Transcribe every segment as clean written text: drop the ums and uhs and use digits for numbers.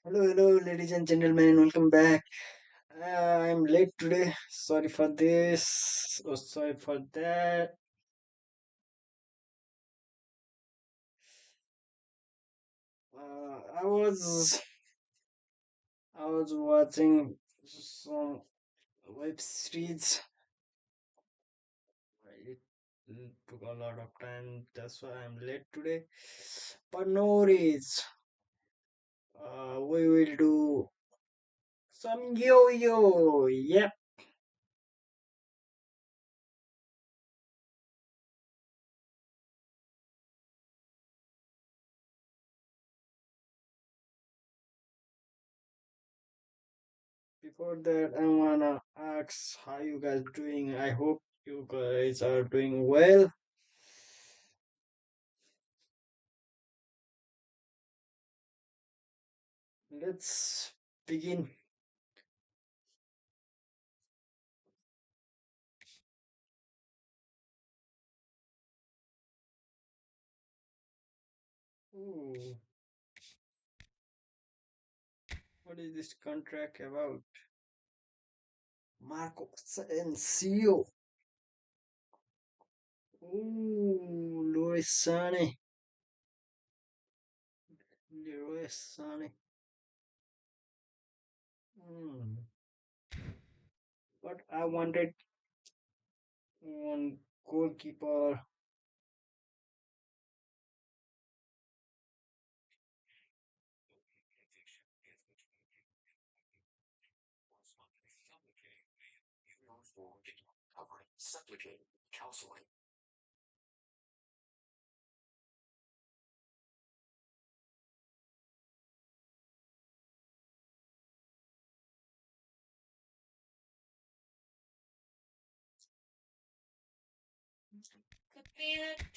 Hello, ladies and gentlemen, welcome back. I'm late today. Sorry for this. Oh, sorry for that. I was watching some web series. It took a lot of time. That's why I'm late today. But no worries. We will do some yo-yo. Yep. Before that, I wanna ask how you guys doing. I hope you guys are doing well. Let's begin. Ooh, what is this contract about? Marco Asensio. Ooh, Luis Sane. Leroy Sane. Hmm. But I wanted one goalkeeper.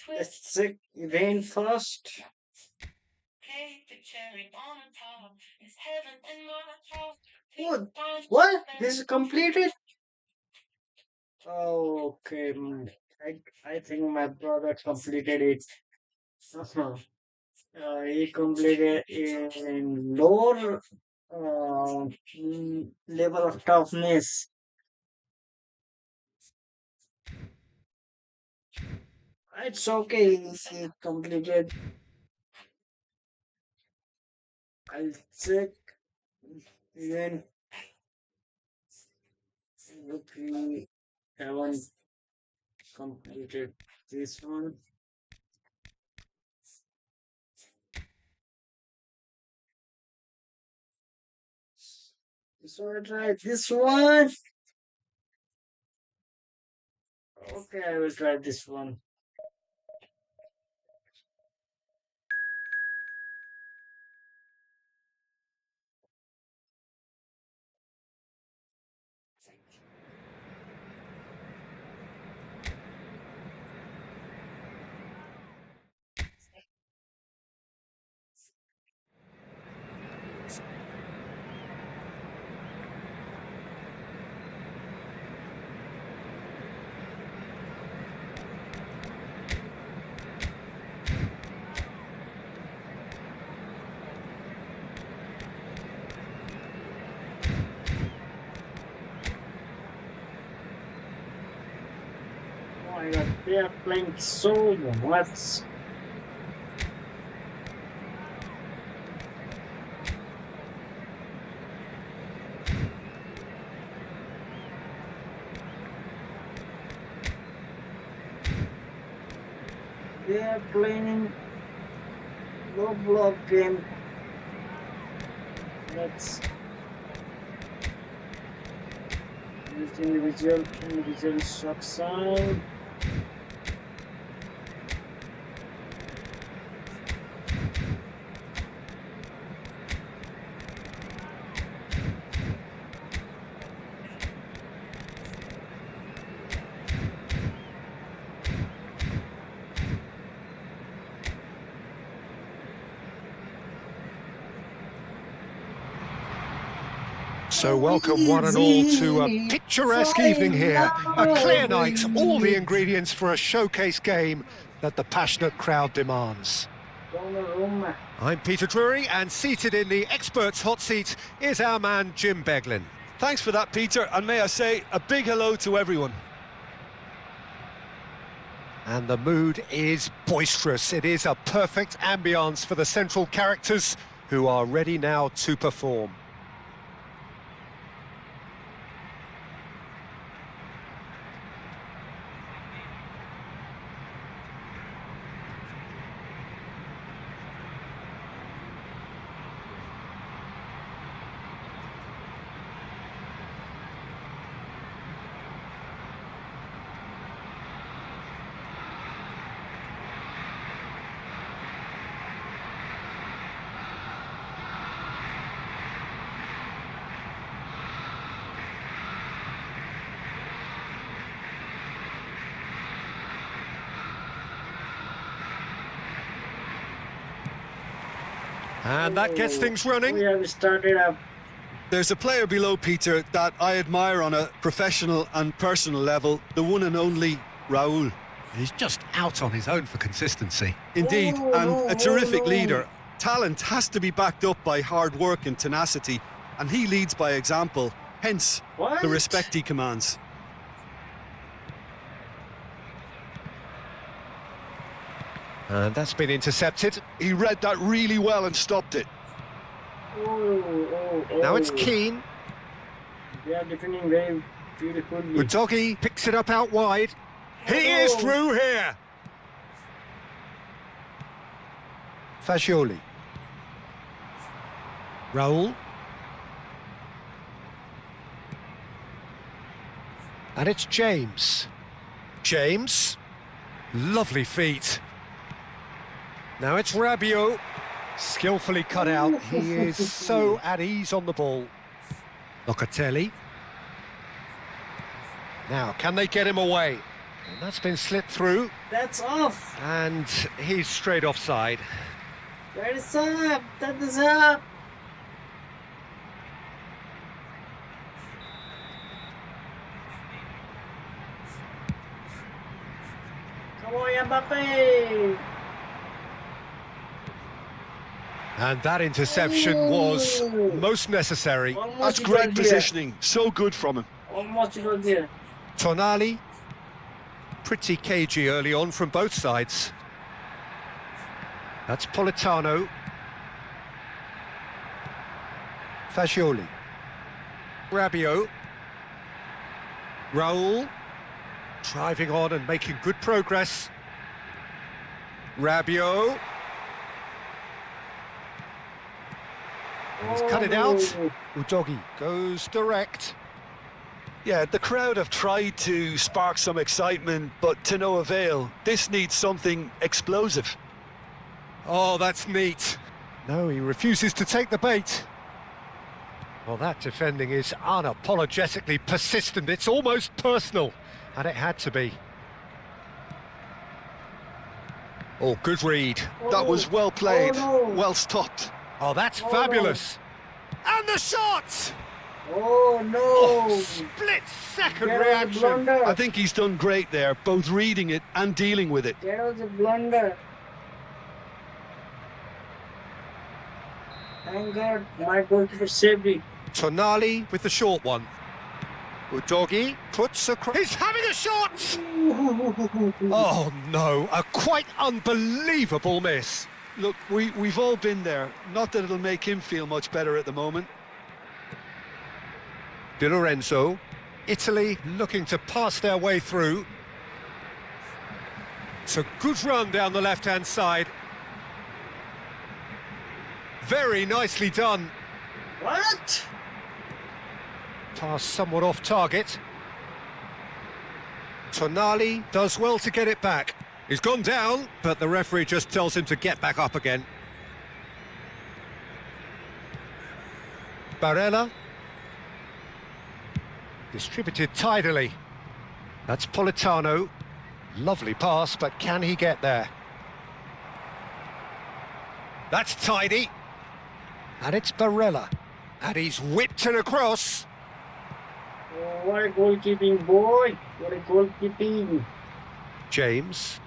Let's check event first. What? What? This is completed? Oh, okay. I think my brother completed it. Uh-huh. He completed in lower level of toughness. It's okay. He completed. I'll check even if we haven't completed this one. So I try this one. Okay, I will try this one. Oh my god, they are playing so much. They are playing low block game. Let's use individual shot sound. So welcome one and all to a picturesque evening here. A clear night, all the ingredients for a showcase game that the passionate crowd demands. Donnarumma. I'm Peter Drury, and seated in the experts' hot seat is our man Jim Beglin. Thanks for that, Peter, and may I say a big hello to everyone. And the mood is boisterous. It is a perfect ambience for the central characters who are ready now to perform. And that gets things running. We have started up. There's a player below, Peter, that I admire on a professional and personal level, the one and only Raul. He's just out on his own for consistency. Indeed, and a terrific no. leader. Talent has to be backed up by hard work and tenacity, and he leads by example, hence What? the respect he commands. And that's been intercepted. He read that really well and stopped it. Now it's Keane. They are defending very beautifully. Udogie picks it up out wide. He is through here. Fagioli. Raul. And it's James. James. Lovely feet. Now it's Rabiot. Skillfully cut out. He is so at ease on the ball. Locatelli. Now, can they get him away? And that's been slipped through. That's off. And he's straight offside. That is up. That is up. Come on, Mbappe. And that interception was most necessary. Almost That's it great was there. positioning, so good from him. Almost it was there. Tonali. Pretty cagey early on from both sides. That's Politano. Fagioli. Rabiot. Raul. Driving on and making good progress. Rabiot. He's cut it out. Udogie goes direct. Yeah, the crowd have tried to spark some excitement, but to no avail. This needs something explosive. Oh, that's neat. No, he refuses to take the bait. Well, that defending is unapologetically persistent. It's almost personal, and it had to be. Oh, good read. That was well played, Oh, no. well stopped. Oh, that's Oh. fabulous. And the shot! Oh no! Oh, split-second That was a reaction. blunder. I think he's done great there, both reading it and dealing with it. That was a blunder. Thank God my goalkeeper saved it. Tonali with the short one. Udogie puts across. He's having a shot! Oh, no, a quite unbelievable miss. Look, we've all been there. Not that it'll make him feel much better at the moment. Di Lorenzo. Italy looking to pass their way through. It's a good run down the left-hand side. Very nicely done. What? Pass somewhat off target. Tonali does well to get it back. He's gone down, but the referee just tells him to get back up again. Barella. Distributed tidily. That's Politano. Lovely pass, but can he get there? That's tidy. And it's Barella. And he's whipped it across. Oh, what a goalkeeping, boy! What a goalkeeping! James.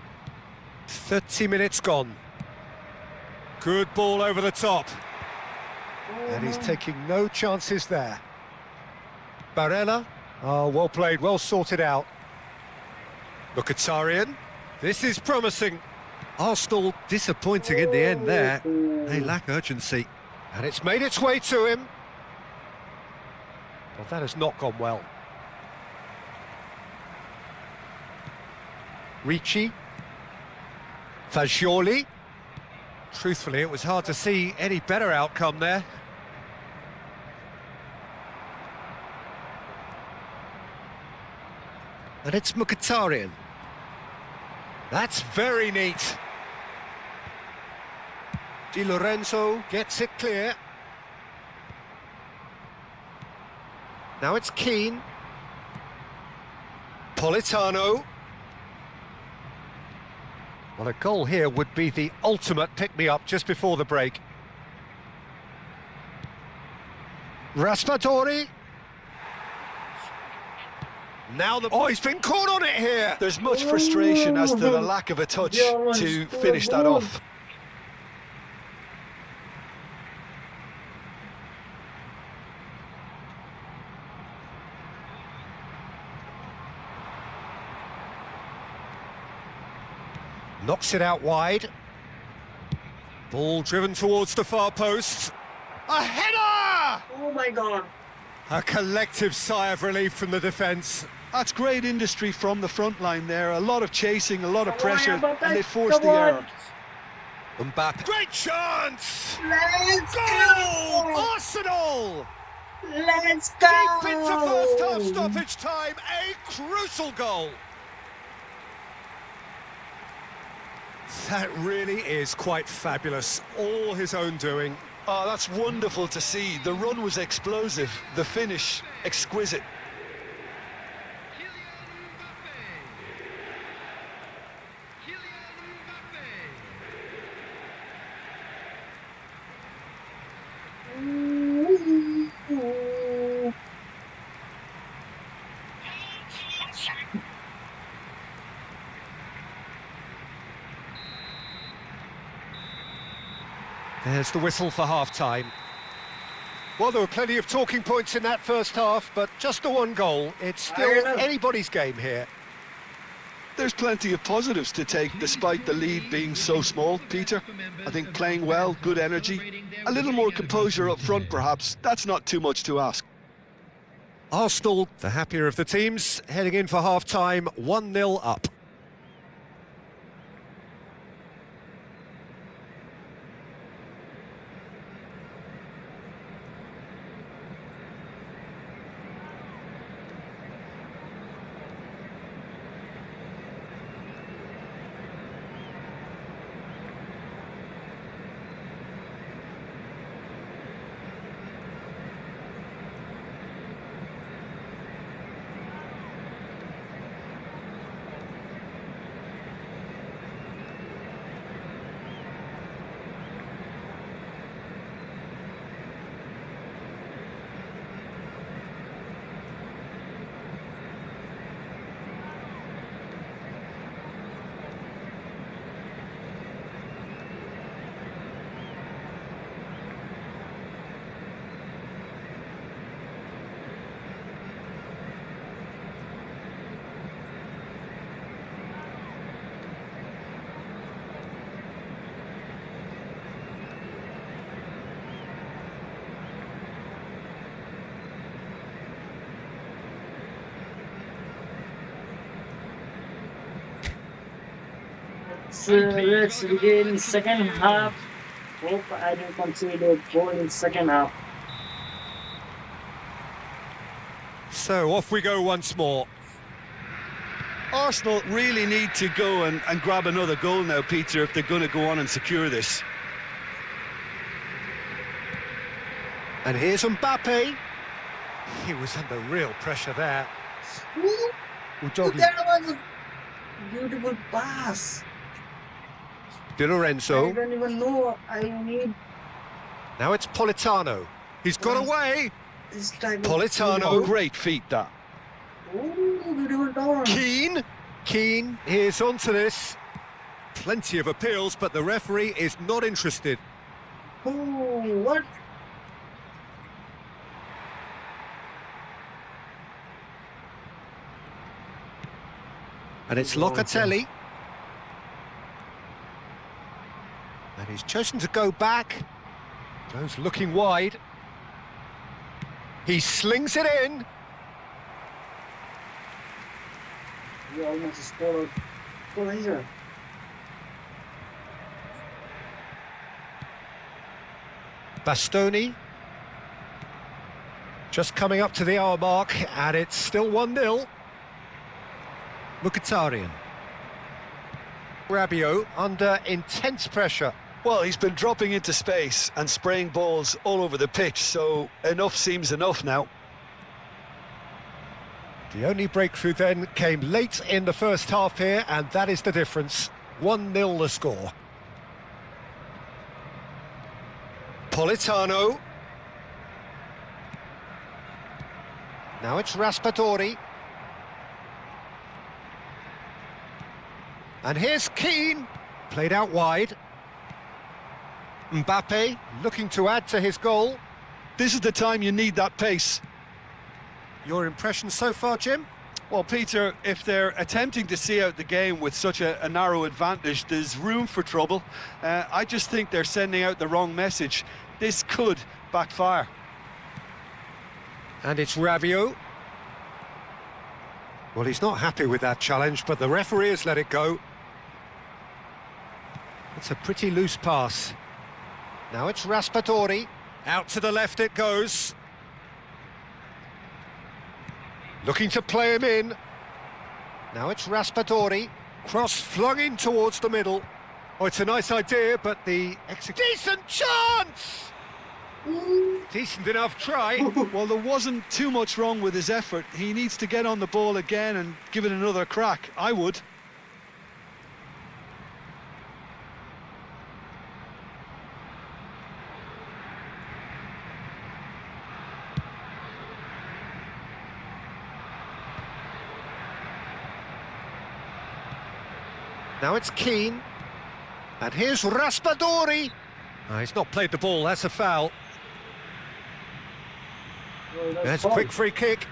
30 minutes gone. Good ball over the top. And he's no. taking no chances there. Barella. Oh, well played, well sorted out. Mkhitaryan. This is promising. Arsenal disappointing in the end there. They lack urgency. And it's made its way to him. Well, that has not gone well. Ricci. Fagioli. Truthfully, it was hard to see any better outcome there. And it's Mkhitaryan. That's very neat. Di Lorenzo gets it clear. Now it's Keane. Politano. Well, a goal here would be the ultimate pick-me-up just before the break. Raspadori. Now the... Oh, he's been caught on it here! There's much frustration as to the lack of a touch to finish that off. Knocks it out wide. Ball driven towards the far post. A header! Oh my God. A collective sigh of relief from the defence. That's great industry from the front line there. A lot of chasing, a lot of Come on, pressure, Mbappe, and they forced come the on. error. Mbappe. Great chance! Let's Goal! go! Arsenal! Let's go! Deep into first half stoppage time, a crucial goal. That really is quite fabulous. All his own doing. Oh, that's wonderful to see. The run was explosive, the finish exquisite. There's the whistle for half-time. Well, there were plenty of talking points in that first half, but just the one goal. It's still anybody's game here. There's plenty of positives to take despite the lead being so small, Peter. I think playing well, good energy, a little more composure up front perhaps, that's not too much to ask. Arsenal, the happier of the teams, heading in for half-time, 1-0 up. Let's begin second half. Hope I don't concede a goal in second half. So off we go once more. Arsenal really need to go and grab another goal now, Peter, if they're going to go on and secure this. And here's Mbappe. He was under real pressure there. Udogie. That was a beautiful pass. Di I Lorenzo. don't even know. I need Now it's Politano. He's got away. this type Politano. Oh, great feat that. Oh, beautiful turn. Keane. Keane is onto this. Plenty of appeals, but the referee is not interested. Oh, what? And it's Locatelli. And he's chosen to go back. Goes looking wide. He slings it in. We almost scored. Oh, here. Bastoni. Just coming up to the hour mark, and it's still 1-0. Mkhitaryan. Rabiot under intense pressure. Well, he's been dropping into space and spraying balls all over the pitch, so enough seems enough now. The only breakthrough then came late in the first half here, and that is the difference. 1-0 the score. Politano. Now it's Raspadori. And here's Keane, played out wide. Mbappe looking to add to his goal. This is the time you need that pace. Your impression so far, Jim? Well, Peter, if they're attempting to see out the game with such a narrow advantage, there's room for trouble. I just think they're sending out the wrong message. This could backfire. And it's Rabiot. Well, he's not happy with that challenge, but the referee has let it go. It's a pretty loose pass. Now it's Raspadori. Out to the left it goes. Looking to play him in. Now it's Raspadori. Cross flung in towards the middle. Oh, it's a nice idea, but the decent chance! Decent enough try. Well, there wasn't too much wrong with his effort. He needs to get on the ball again and give it another crack. I would. Now it's Keane. And here's Raspadori. He's not played the ball, that's a foul. That's a quick free kick.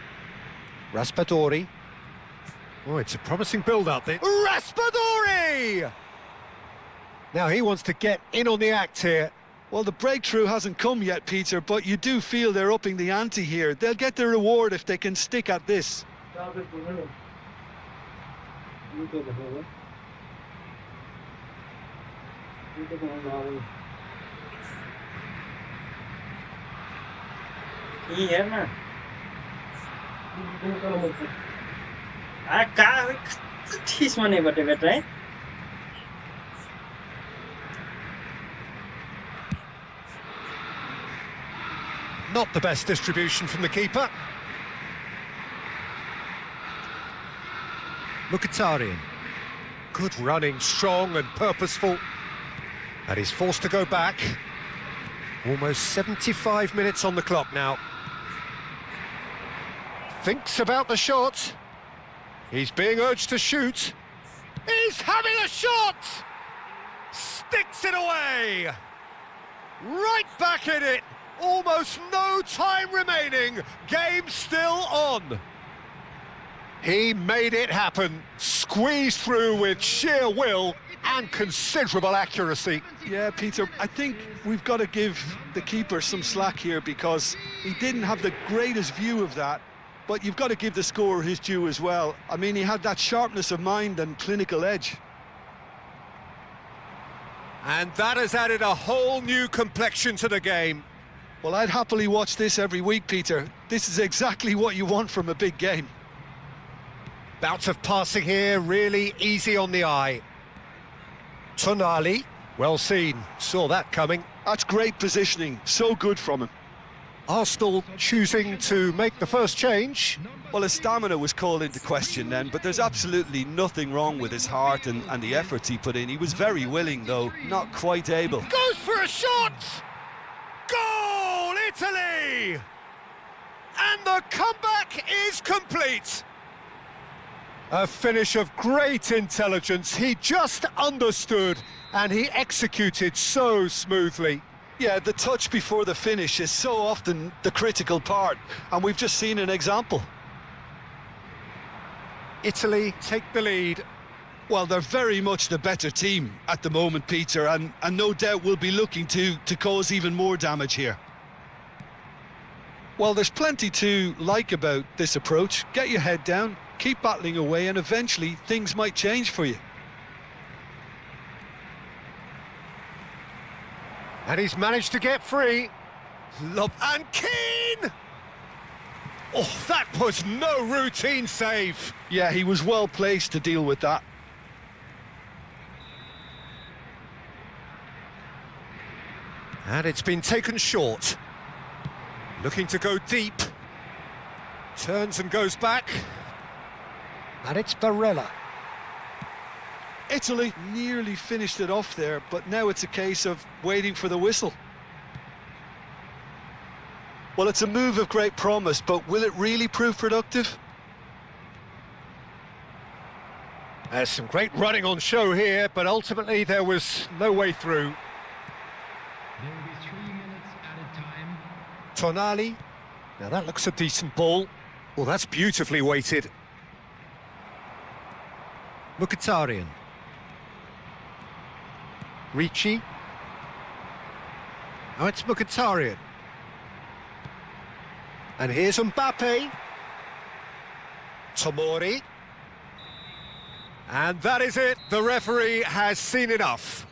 Raspadori. Oh, it's a promising build-up there. Raspadori! Now he wants to get in on the act here. Well, the breakthrough hasn't come yet, Peter, but you do feel they're upping the ante here. They'll get their reward if they can stick at this. यही है ना कहाँ ठिसमा नहीं बटे बेटा है Not the best distribution from the keeper. Mkhitaryan. Good running, strong and purposeful. And he's forced to go back. Almost 75 minutes on the clock now. Thinks about the shot. He's being urged to shoot. He's having a shot! Sticks it away! Right back in it! Almost no time remaining. Game still on. He made it happen. Squeezed through with sheer will and considerable accuracy. Yeah, Peter, I think we've got to give the keeper some slack here because he didn't have the greatest view of that, but you've got to give the scorer his due as well. I mean, he had that sharpness of mind and clinical edge. And that has added a whole new complexion to the game. Well, I'd happily watch this every week, Peter. This is exactly what you want from a big game. Bout of passing here, really easy on the eye. Tonali, well seen, saw that coming. That's great positioning, so good from him. Arsenal choosing to make the first change. Well, his stamina was called into question then, but there's absolutely nothing wrong with his heart and the efforts he put in. He was very willing, though, not quite able. Goes for a shot! Goal, Italy! And the comeback is complete. A finish of great intelligence. He just understood and he executed so smoothly. Yeah, the touch before the finish is so often the critical part, and we've just seen an example. Italy take the lead. Well, they're very much the better team at the moment, Peter, and no doubt will be looking to cause even more damage here. Well, there's plenty to like about this approach. Get your head down, keep battling away, and eventually things might change for you. And he's managed to get free. And Keane! Oh, that was no routine save. Yeah, he was well placed to deal with that. And it's been taken short. Looking to go deep. Turns and goes back. And it's Barella. Italy nearly finished it off there, but now it's a case of waiting for the whistle. Well, it's a move of great promise, but will it really prove productive? There's some great running on show here, but ultimately there was no way through. There will be 3 minutes at a time. Tonali. Now that looks a decent ball. Well, that's beautifully weighted. Mkhitaryan. Ricci. Oh, it's Mkhitaryan. And here's Mbappe. Tomori. And that is it. The referee has seen enough.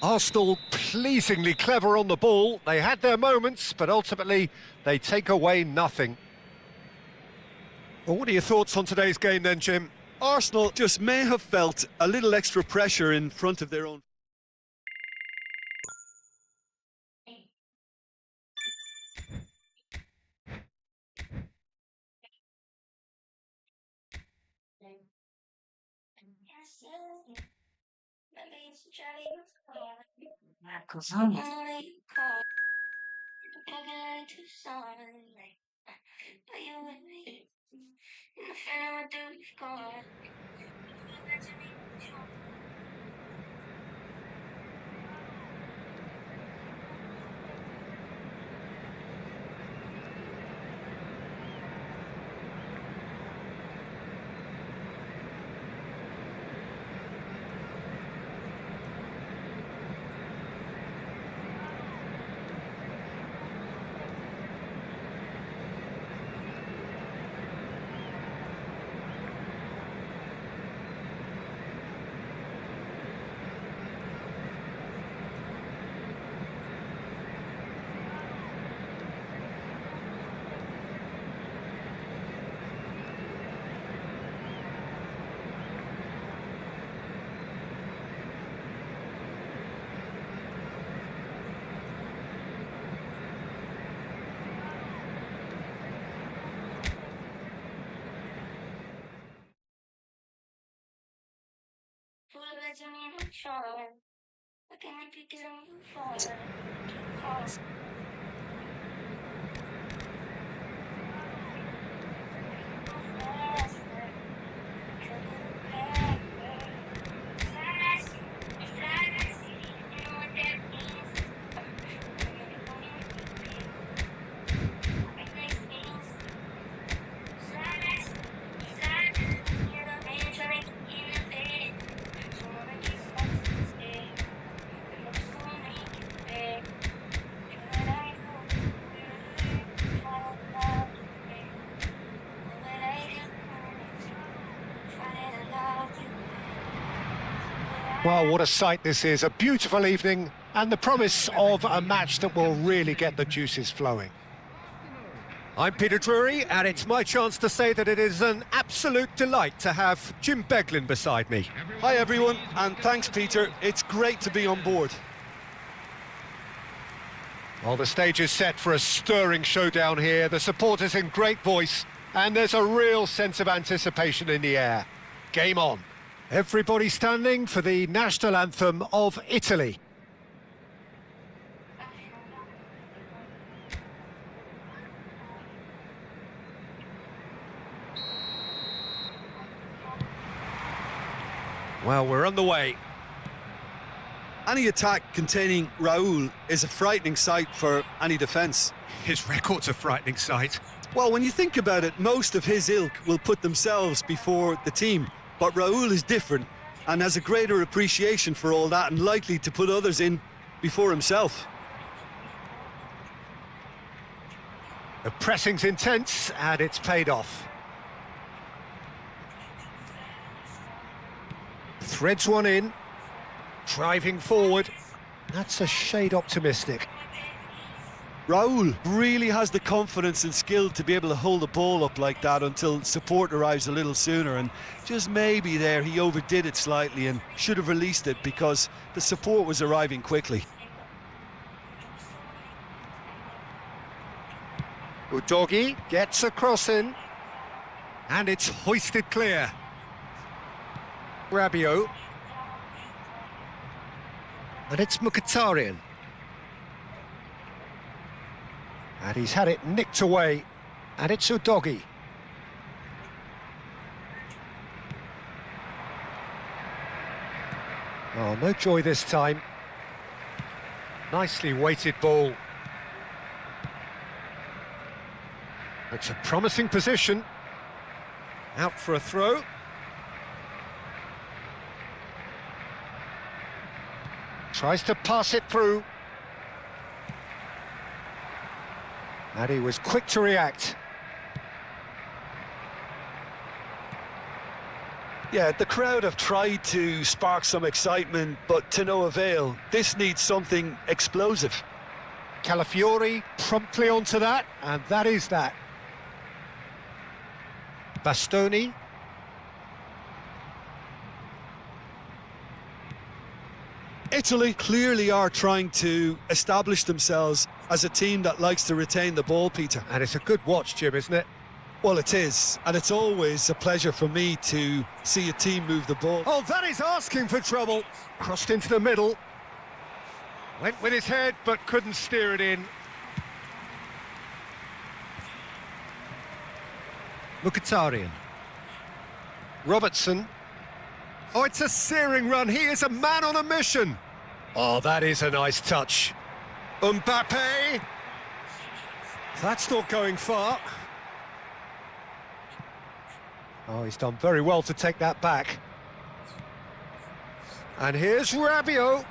Arsenal pleasingly clever on the ball. They had their moments, but ultimately they take away nothing. Well, what are your thoughts on today's game then, Jim? Arsenal just may have felt a little extra pressure in front of their own. Well, what a sight this is. A beautiful evening and the promise of a match that will really get the juices flowing. I'm Peter Drury, and it's my chance to say that it is an absolute delight to have Jim Beglin beside me. Hi everyone, and thanks Peter, it's great to be on board. Well, the stage is set for a stirring showdown here. The supporters in great voice, and there's a real sense of anticipation in the air. Game on. Everybody standing for the national anthem of Italy. Well, we're on the way. Any attack containing Raul is a frightening sight for any defence. His record's a frightening sight. Well, when you think about it, most of his ilk will put themselves before the team. But Raul is different and has a greater appreciation for all that and likely to put others in before himself. The pressing's intense and it's paid off. Threads one in, driving forward. That's a shade optimistic. Raul really has the confidence and skill to be able to hold the ball up like that until support arrives a little sooner, and just maybe there he overdid it slightly and should have released it because the support was arriving quickly. Udogie gets a cross in, and it's hoisted clear. Rabiot. And it's Mkhitaryan. And he's had it nicked away, and it's Udogie. Oh, no joy this time. Nicely weighted ball. It's a promising position. Out for a throw. Tries to pass it through. And he was quick to react. Yeah, the crowd have tried to spark some excitement, but to no avail. This needs something explosive. Calafiori promptly onto that, and that is that. Bastoni. Italy clearly are trying to establish themselves as a team that likes to retain the ball, Peter. And it's a good watch, Jim, isn't it? Well, it is, and it's always a pleasure for me to see a team move the ball. Oh, that is asking for trouble. Crossed into the middle. Went with his head, but couldn't steer it in. Mkhitaryan. Robertson. Oh, it's a searing run. He is a man on a mission. Oh, that is a nice touch. Mbappe. That's not going far. Oh, he's done very well to take that back. And here's Rabiot.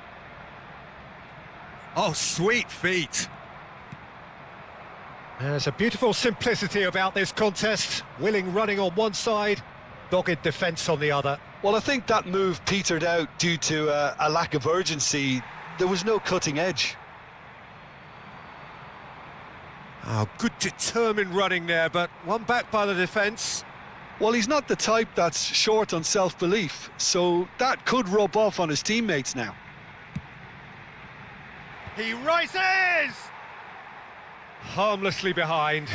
Oh, sweet feet. There's a beautiful simplicity about this contest. Willing running on one side, dogged defence on the other. Well, I think that move petered out due to a lack of urgency. There was no cutting edge. Oh, good determined running there, but one back by the defence. Well, he's not the type that's short on self-belief, so that could rub off on his teammates now. He rises! Harmlessly behind.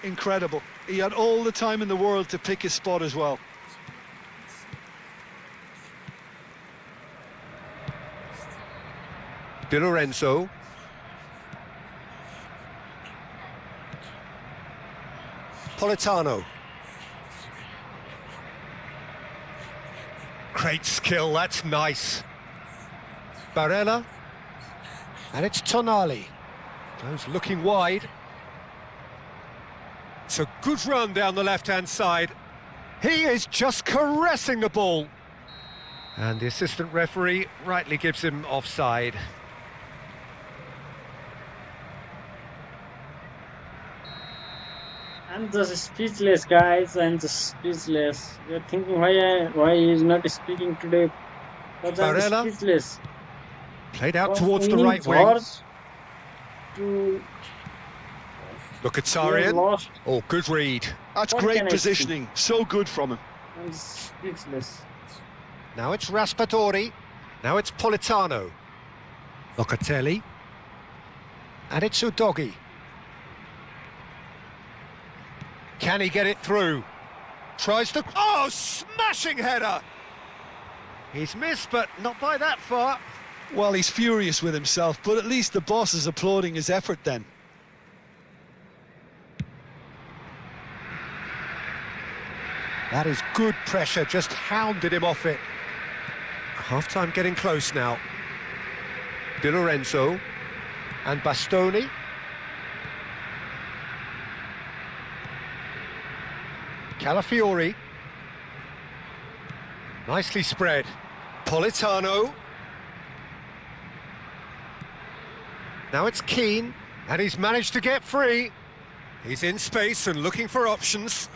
Incredible. He had all the time in the world to pick his spot as well. Di Lorenzo. Politano. Great skill, that's nice. Barella. And it's Tonali. Goes looking wide. It's a good run down the left-hand side. He is just caressing the ball. And the assistant referee rightly gives him offside. I'm just speechless, guys. I'm just speechless. You're thinking why he's not speaking today? But I'm Barella. speechless. Played out From towards the winning right wing. horse to Mkhitaryan. lost. Oh, good read. That's What great can I positioning. So good from him. I'm speechless. Now it's Raspadori. Now it's Politano. Locatelli. And it's Udogie. Can he get it through? Tries to... Oh, smashing header! He's missed, but not by that far. Well, he's furious with himself, but at least the boss is applauding his effort then. That is good pressure, just hounded him off it. Half-time getting close now. Di Lorenzo and Bastoni. Calafiori. Nicely spread. Politano. Now it's Keane, and he's managed to get free. He's in space and looking for options.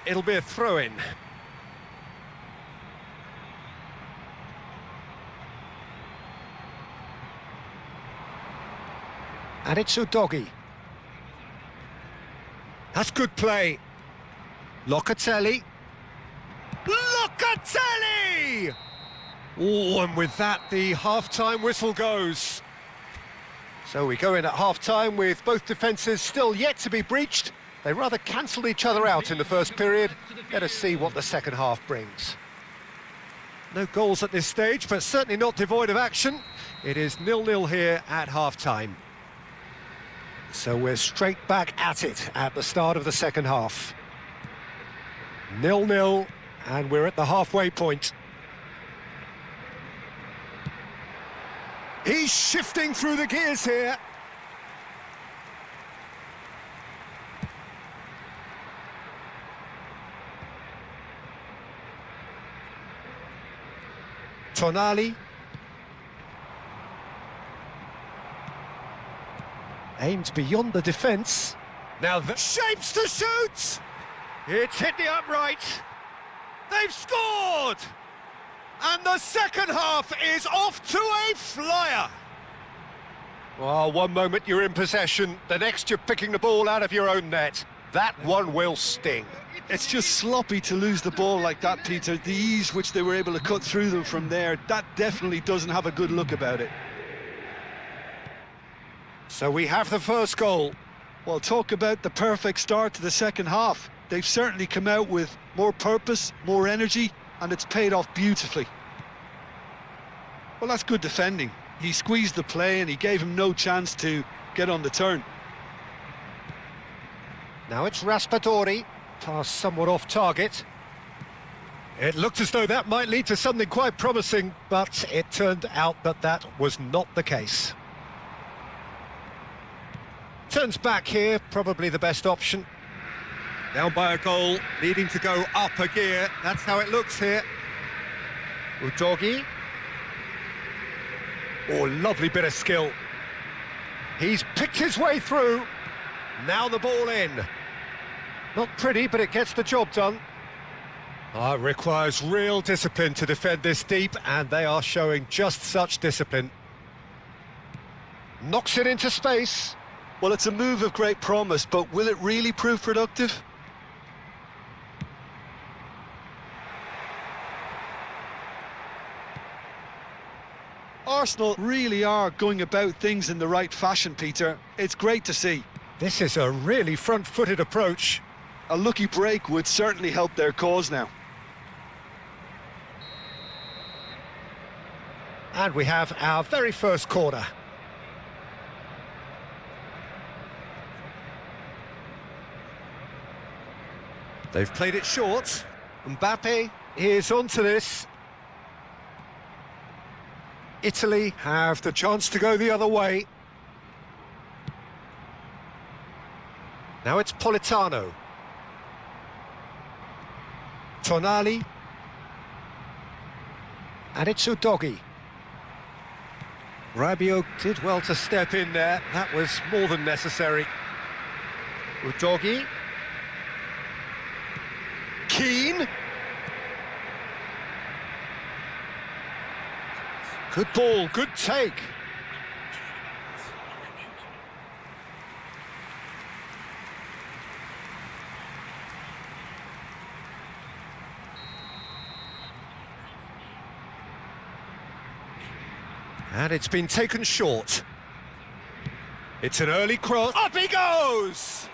It'll be a throw-in. And it's Udogi. That's good play. Locatelli. Locatelli! Oh, and with that, the half-time whistle goes. So we go in at half-time with both defences still yet to be breached. They rather cancelled each other out in the first period. Let us see what the second half brings. No goals at this stage, but certainly not devoid of action. It is 0-0 here at half-time. So we're straight back at it at the start of the second half. 0-0, and we're at the halfway point. He's shifting through the gears here. Tonali. Aims beyond the defence. Now the shapes to shoot! It's hit the upright. They've scored! And the second half is off to a flyer. Well, one moment you're in possession, the next you're picking the ball out of your own net. That one will sting. It's just sloppy to lose the ball like that, Peter. The ease which they were able to cut through them from there, that definitely doesn't have a good look about it. So we have the first goal. Well, talk about the perfect start to the second half. They've certainly come out with more purpose, more energy, and it's paid off beautifully. Well, that's good defending. He squeezed the play and he gave him no chance to get on the turn. Now it's Raspadori. Pass somewhat off target. It looked as though that might lead to something quite promising, but it turned out that that was not the case. Turns back here, probably the best option. Down by a goal, needing to go up a gear. That's how it looks here. Udogi. Oh, lovely bit of skill. He's picked his way through. Now the ball in. Not pretty, but it gets the job done. It requires real discipline to defend this deep, and they are showing just such discipline. Knocks it into space. Well, it's a move of great promise, but will it really prove productive? Arsenal really are going about things in the right fashion, Peter. It's great to see. This is a really front-footed approach. A lucky break would certainly help their cause now. And we have our very first corner. They've played it short. Mbappe is onto this. Italy have the chance to go the other way. Now it's Politano. Tonali. And it's Udogi. Rabiot did well to step in there. That was more than necessary. Udogi. Keane. Good ball, good take. And it's been taken short. It's an early cross. Up he goes!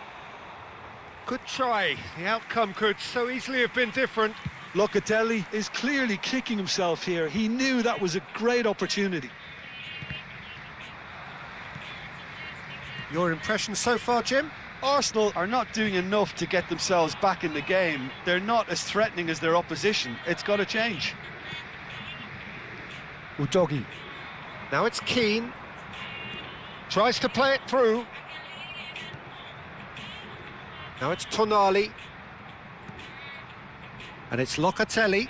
Good try. The outcome could so easily have been different. Locatelli is clearly kicking himself here. He knew that was a great opportunity. Your impression so far, Jim? Arsenal are not doing enough to get themselves back in the game. They're not as threatening as their opposition. It's got to change. Udogi. Now it's Keane. Tries to play it through. Now it's Tonali. And it's Locatelli.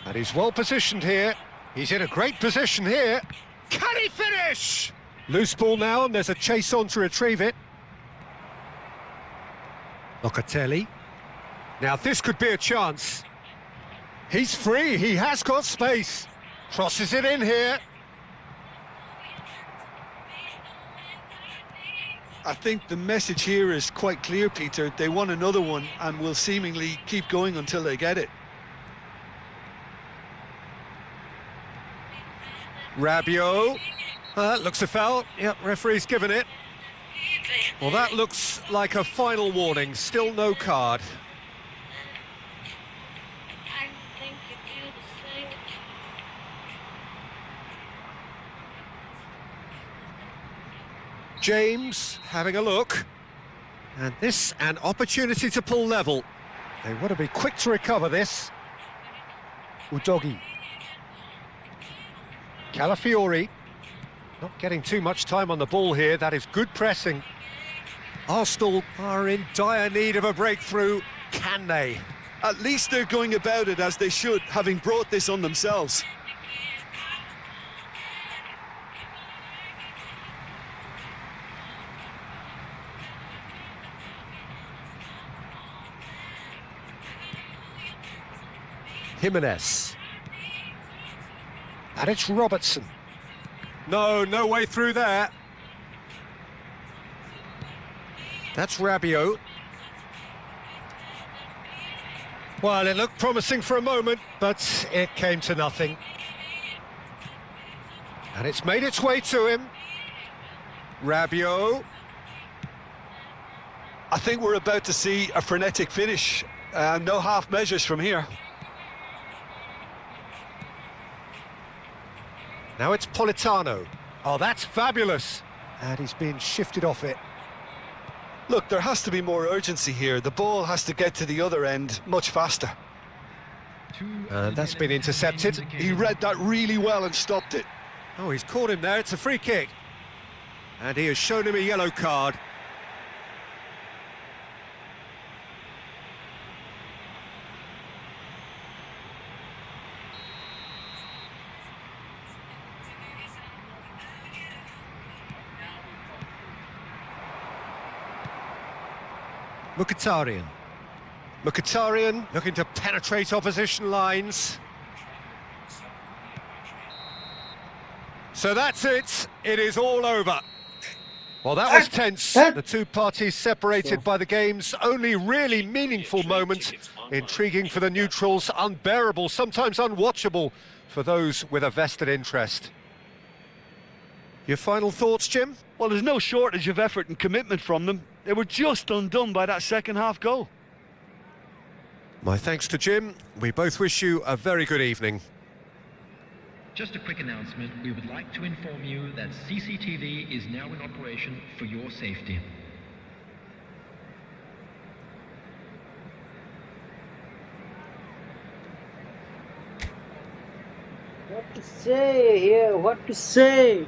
And he's well positioned here. He's in a great position here. Can he finish? Loose ball now, and there's a chase on to retrieve it. Locatelli. Now this could be a chance. He's free, he has got space. Crosses it in here. I think the message here is quite clear, Peter. They want another one and will seemingly keep going until they get it. Rabiot. Looks a foul. Yep, referee's given it. Well, that looks like a final warning. Still no card. James having a look. And this, an opportunity to pull level. They want to be quick to recover this. Udogi. Calafiori. Not getting too much time on the ball here. That is good pressing. Arsenal are in dire need of a breakthrough. Can they? At least they're going about it as they should, having brought this on themselves. Jimenez. And it's Robertson. No way through there. That's Rabiot. Well, it looked promising for a moment, but it came to nothing. And it's made its way to him. Rabiot. I think we're about to see a frenetic finish. No half measures from here. Now it's Politano. Oh, that's fabulous. And he's been shifted off it. Look, there has to be more urgency here. The ball has to get to the other end much faster. And that's been intercepted. He read that really well and stopped it. Oh, he's caught him there. It's a free kick. And he has shown him a yellow card. Mkhitaryan. Mkhitaryan looking to penetrate opposition lines. So that's it. It is all over. Well, that was tense. The two parties separated by the game's only really meaningful moment. Intriguing for the neutrals, unbearable, sometimes unwatchable for those with a vested interest. Your final thoughts, Jim? Well, there's no shortage of effort and commitment from them. They were just undone by that second-half goal. My thanks to Jim. We both wish you a very good evening. Just a quick announcement. We would like to inform you that CCTV is now in operation for your safety. What to say here? What to say?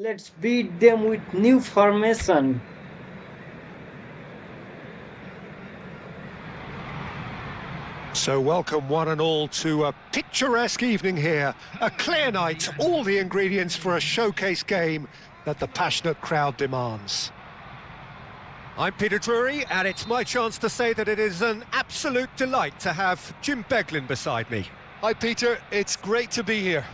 Let's beat them with new formation. So welcome one and all to a picturesque evening here. A clear night, all the ingredients for a showcase game that the passionate crowd demands. I'm Peter Drury, and it's my chance to say that it is an absolute delight to have Jim Beglin beside me. Hi, Peter. It's great to be here.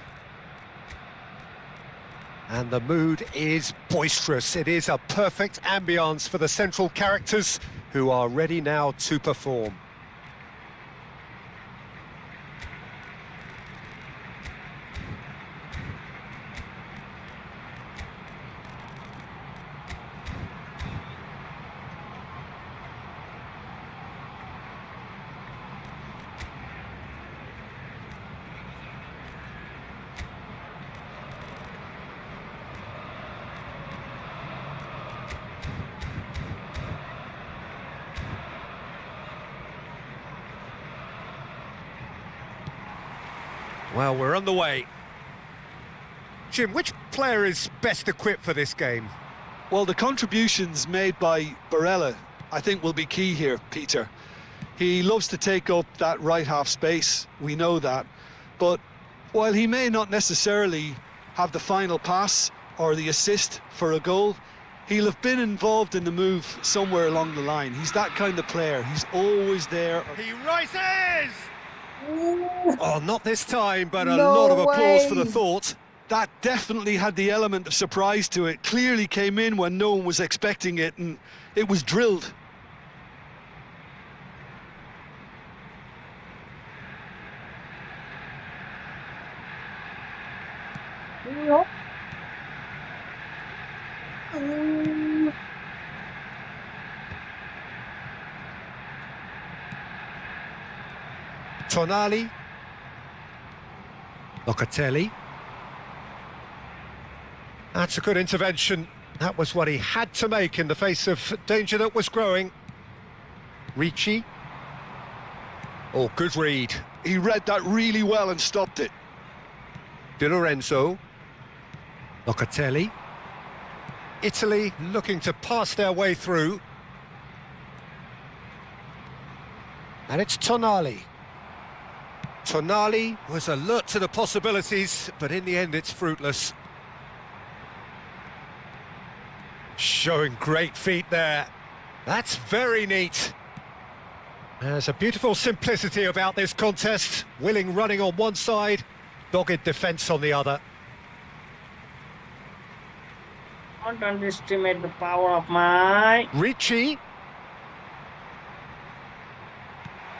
And the mood is boisterous. It is a perfect ambience for the central characters who are ready now to perform. Well, we're on the way. Jim, which player is best equipped for this game? Well, the contributions made by Barella, I think, will be key here, Peter. He loves to take up that right half space, we know that. But while he may not necessarily have the final pass or the assist for a goal, he'll have been involved in the move somewhere along the line. He's that kind of player. He's always there. He rises! Oh, not this time, but a No lot of applause for the way. thought. That definitely had the element of surprise to it. Clearly came in when no one was expecting it, and it was drilled. No. Mm. Tonali. Locatelli. That's a good intervention. That was what he had to make in the face of danger that was growing. Ricci. Oh, good read. He read that really well and stopped it. Di Lorenzo. Locatelli. Italy looking to pass their way through. And it's Tonali. Tonali was alert to the possibilities, but in the end it's fruitless. Showing great feet there. That's very neat. There's a beautiful simplicity about this contest. Willing running on one side, dogged defence on the other. Don't underestimate the power of my. Ricci.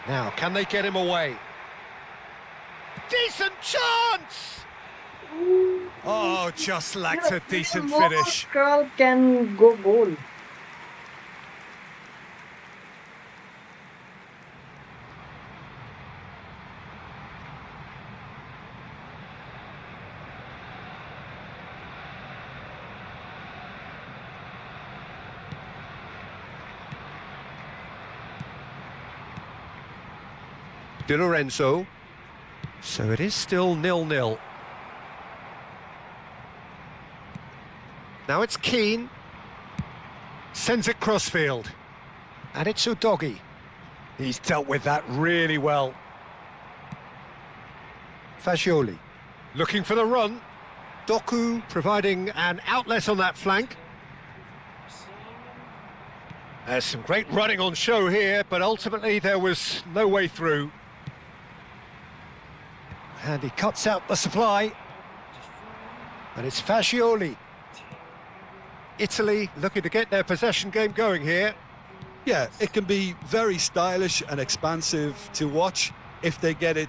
Now, can they get him away? Decent chance! Oh, just lacked a decent finish. Girl can go goal. Di Lorenzo. So it is still 0-0. Now it's Keane. Sends it crossfield. And it's Udogi. He's dealt with that really well. Fagioli. Looking for the run. Doku providing an outlet on that flank. There's some great running on show here, but ultimately there was no way through. And he cuts out the supply. And it's Fagioli. Italy looking to get their possession game going here. Yeah, it can be very stylish and expansive to watch if they get it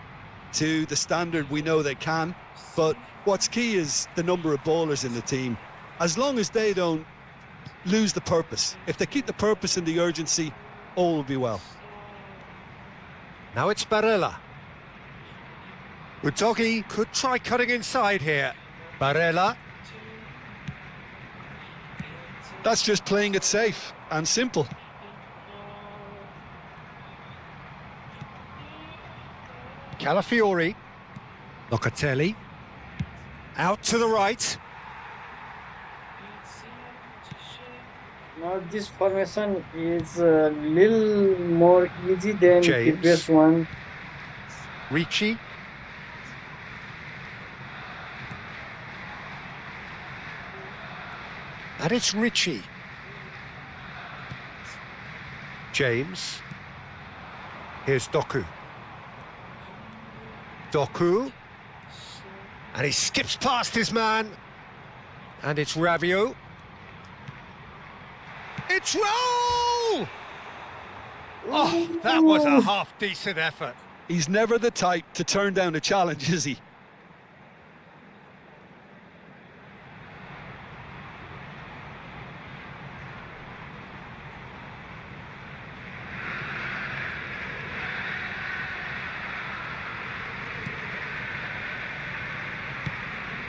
to the standard we know they can. But what's key is the number of ballers in the team. As long as they don't lose the purpose, if they keep the purpose and the urgency, all will be well. Now it's Barella. Udogi could try cutting inside here. Barella. That's just playing it safe and simple. Calafiori. Locatelli. Out to the right. Now this formation is a little more easy than previous James. one. Ricci. And it's Ricci. James. Here's Doku. Doku. And he skips past his man. And it's Rabiot. It's Raul! Oh, that was a half-decent effort. He's never the type to turn down a challenge, is he?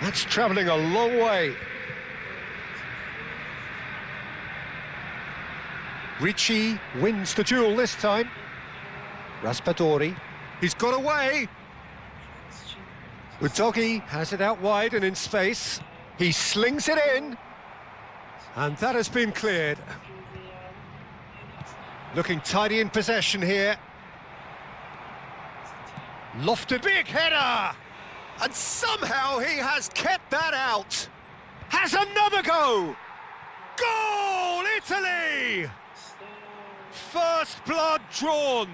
That's travelling a long way. Ricci wins the duel this time. Raspadori. He's got away. Udogi has it out wide and in space. He slings it in. And that has been cleared. Looking tidy in possession here. Lofted big header. And somehow he has kept that out. Has another go. Goal, Italy! First blood drawn.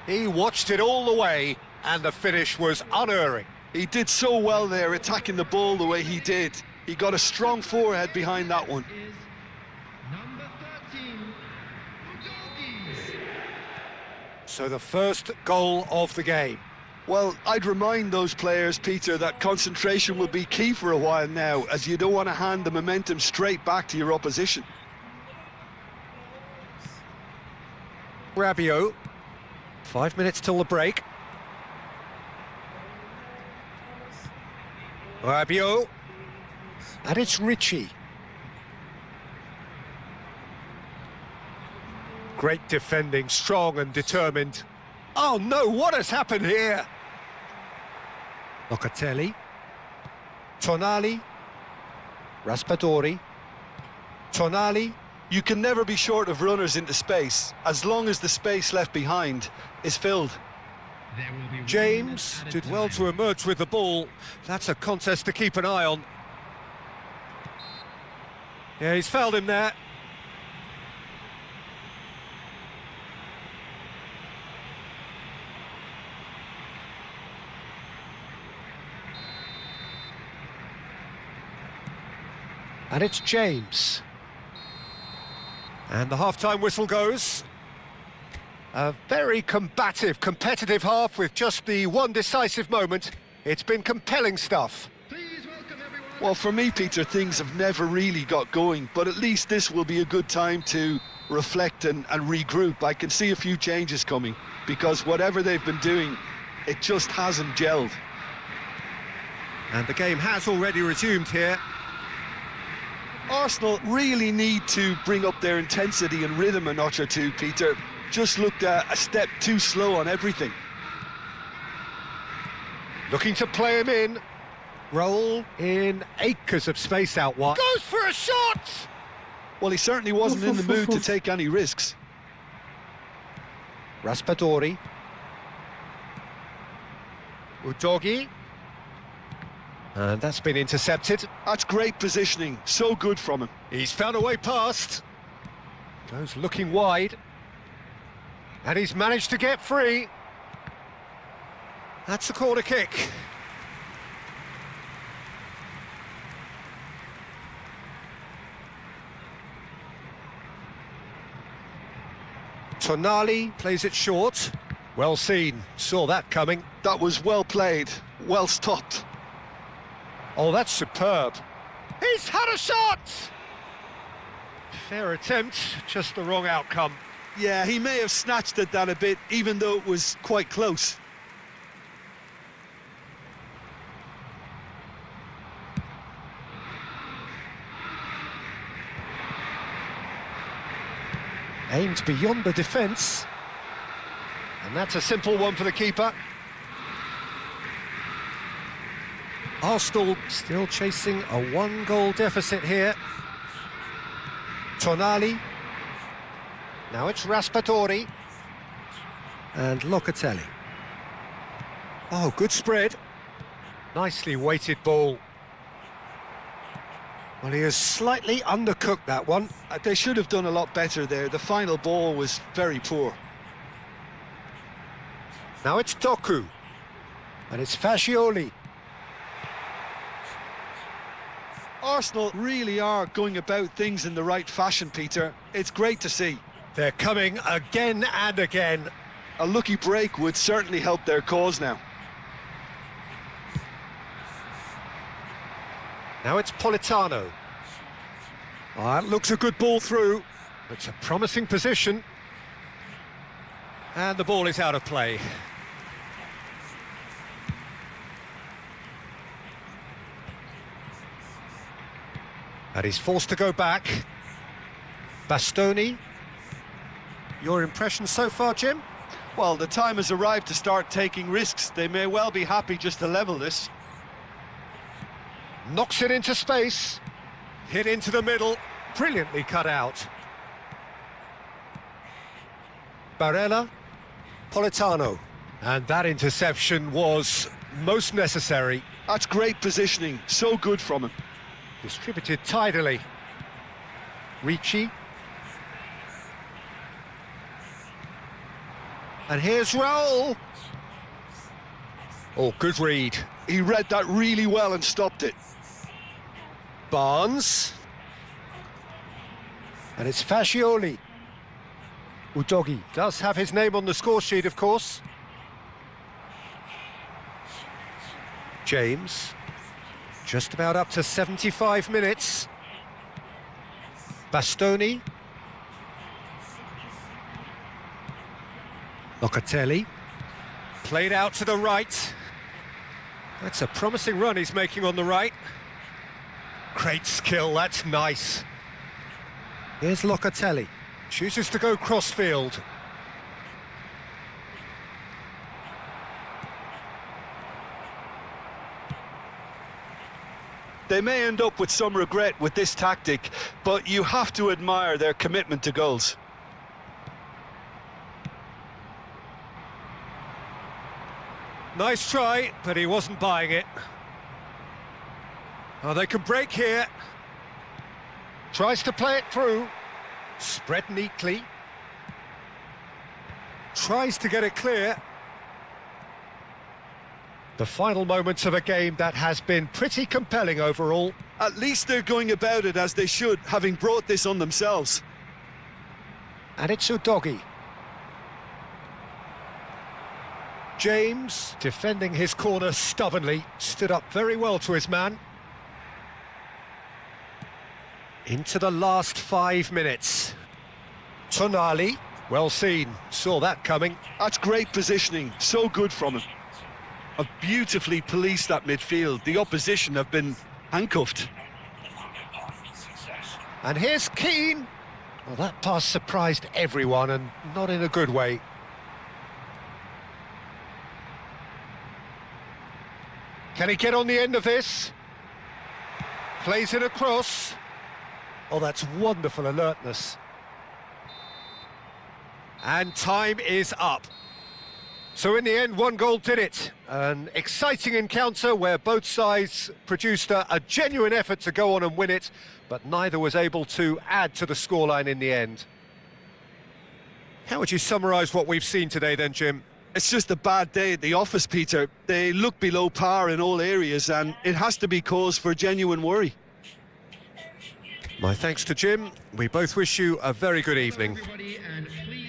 He watched it all the way, and the finish was unerring. He did so well there, attacking the ball the way he did. He got a strong forehead behind that one. Is number 13, Udogi. So the first goal of the game. Well, I'd remind those players, Peter, that concentration will be key for a while now, as you don't want to hand the momentum straight back to your opposition. Rabiot. 5 minutes till the break. Rabiot. And it's Ricci. Great defending, strong and determined. Oh no, what has happened here? Locatelli. Tonali. Raspadori. Tonali. You can never be short of runners into space, as long as the space left behind is filled. There will be James 1 minute did added well time. to emerge with the ball. That's a contest to keep an eye on. Yeah, he's fouled him there. And it's James. And the half-time whistle goes. A very combative, competitive half with just the one decisive moment. It's been compelling stuff. Please welcome everyone. Well, for me, Peter, things have never really got going, but at least this will be a good time to reflect and regroup. I can see a few changes coming, because whatever they've been doing, it just hasn't gelled. And the game has already resumed here. Arsenal really need to bring up their intensity and rhythm a notch or two, Peter. Just looked a step too slow on everything. Looking to play him in. Roll in acres of space out wide. Goes for a shot! Well, he certainly wasn't in the mood to take any risks. Raspadori. Udogi. And that's been intercepted. That's great positioning, so good from him. He's found a way past. Goes looking wide. And he's managed to get free. That's a corner kick. Tonali plays it short. Well seen, saw that coming. That was well played, well stopped. Oh, that's superb. He's had a shot! Fair attempt, just the wrong outcome. Yeah, he may have snatched at that a bit, even though it was quite close. Aimed beyond the defence. And that's a simple one for the keeper. Arsenal still chasing a one-goal deficit here. Tonali. Now it's Raspadori. And Locatelli. Oh, good spread. Nicely weighted ball. Well, he has slightly undercooked that one. They should have done a lot better there. The final ball was very poor. Now it's Doku. And it's Fascioli. Arsenal really are going about things in the right fashion, Peter. It's great to see. They're coming again and again. A lucky break would certainly help their cause now. Now it's Politano. That looks a good ball through. It's a promising position. And the ball is out of play. And he's forced to go back. Bastoni. Your impression so far, Jim? Well, the time has arrived to start taking risks. They may well be happy just to level this. Knocks it into space. Hit into the middle. Brilliantly cut out. Barella. Politano. And that interception was most necessary. That's great positioning. So good from him. Distributed tidily. Ricci. And here's Raul. Oh, good read. He read that really well and stopped it. Barnes. And it's Fascioli. Udogi does have his name on the score sheet, of course. James. Just about up to 75 minutes. Bastoni. Locatelli. Played out to the right. That's a promising run he's making on the right. Great skill, that's nice. Here's Locatelli. Chooses to go cross-field. They may end up with some regret with this tactic, but you have to admire their commitment to goals. Nice try, but he wasn't buying it. Oh, they can break here. Tries to play it through. Spread neatly. Tries to get it clear. The final moments of a game that has been pretty compelling overall. At least they're going about it as they should, having brought this on themselves. And it's Udogi. James, defending his corner stubbornly, stood up very well to his man. Into the last 5 minutes. Tonali, well seen, saw that coming. That's great positioning, so good from him. Have beautifully policed that midfield. The opposition have been handcuffed. And here's Keane. Well, that pass surprised everyone, and not in a good way. Can he get on the end of this? Plays it across. Oh, that's wonderful alertness. And time is up. So in the end, one goal did it. An exciting encounter where both sides produced a genuine effort to go on and win it, but neither was able to add to the scoreline in the end. How would you summarise what we've seen today then, Jim? It's just a bad day at the office, Peter. They look below par in all areas, and it has to be cause for genuine worry. My thanks to Jim. We both wish you a very good evening. Everybody, and please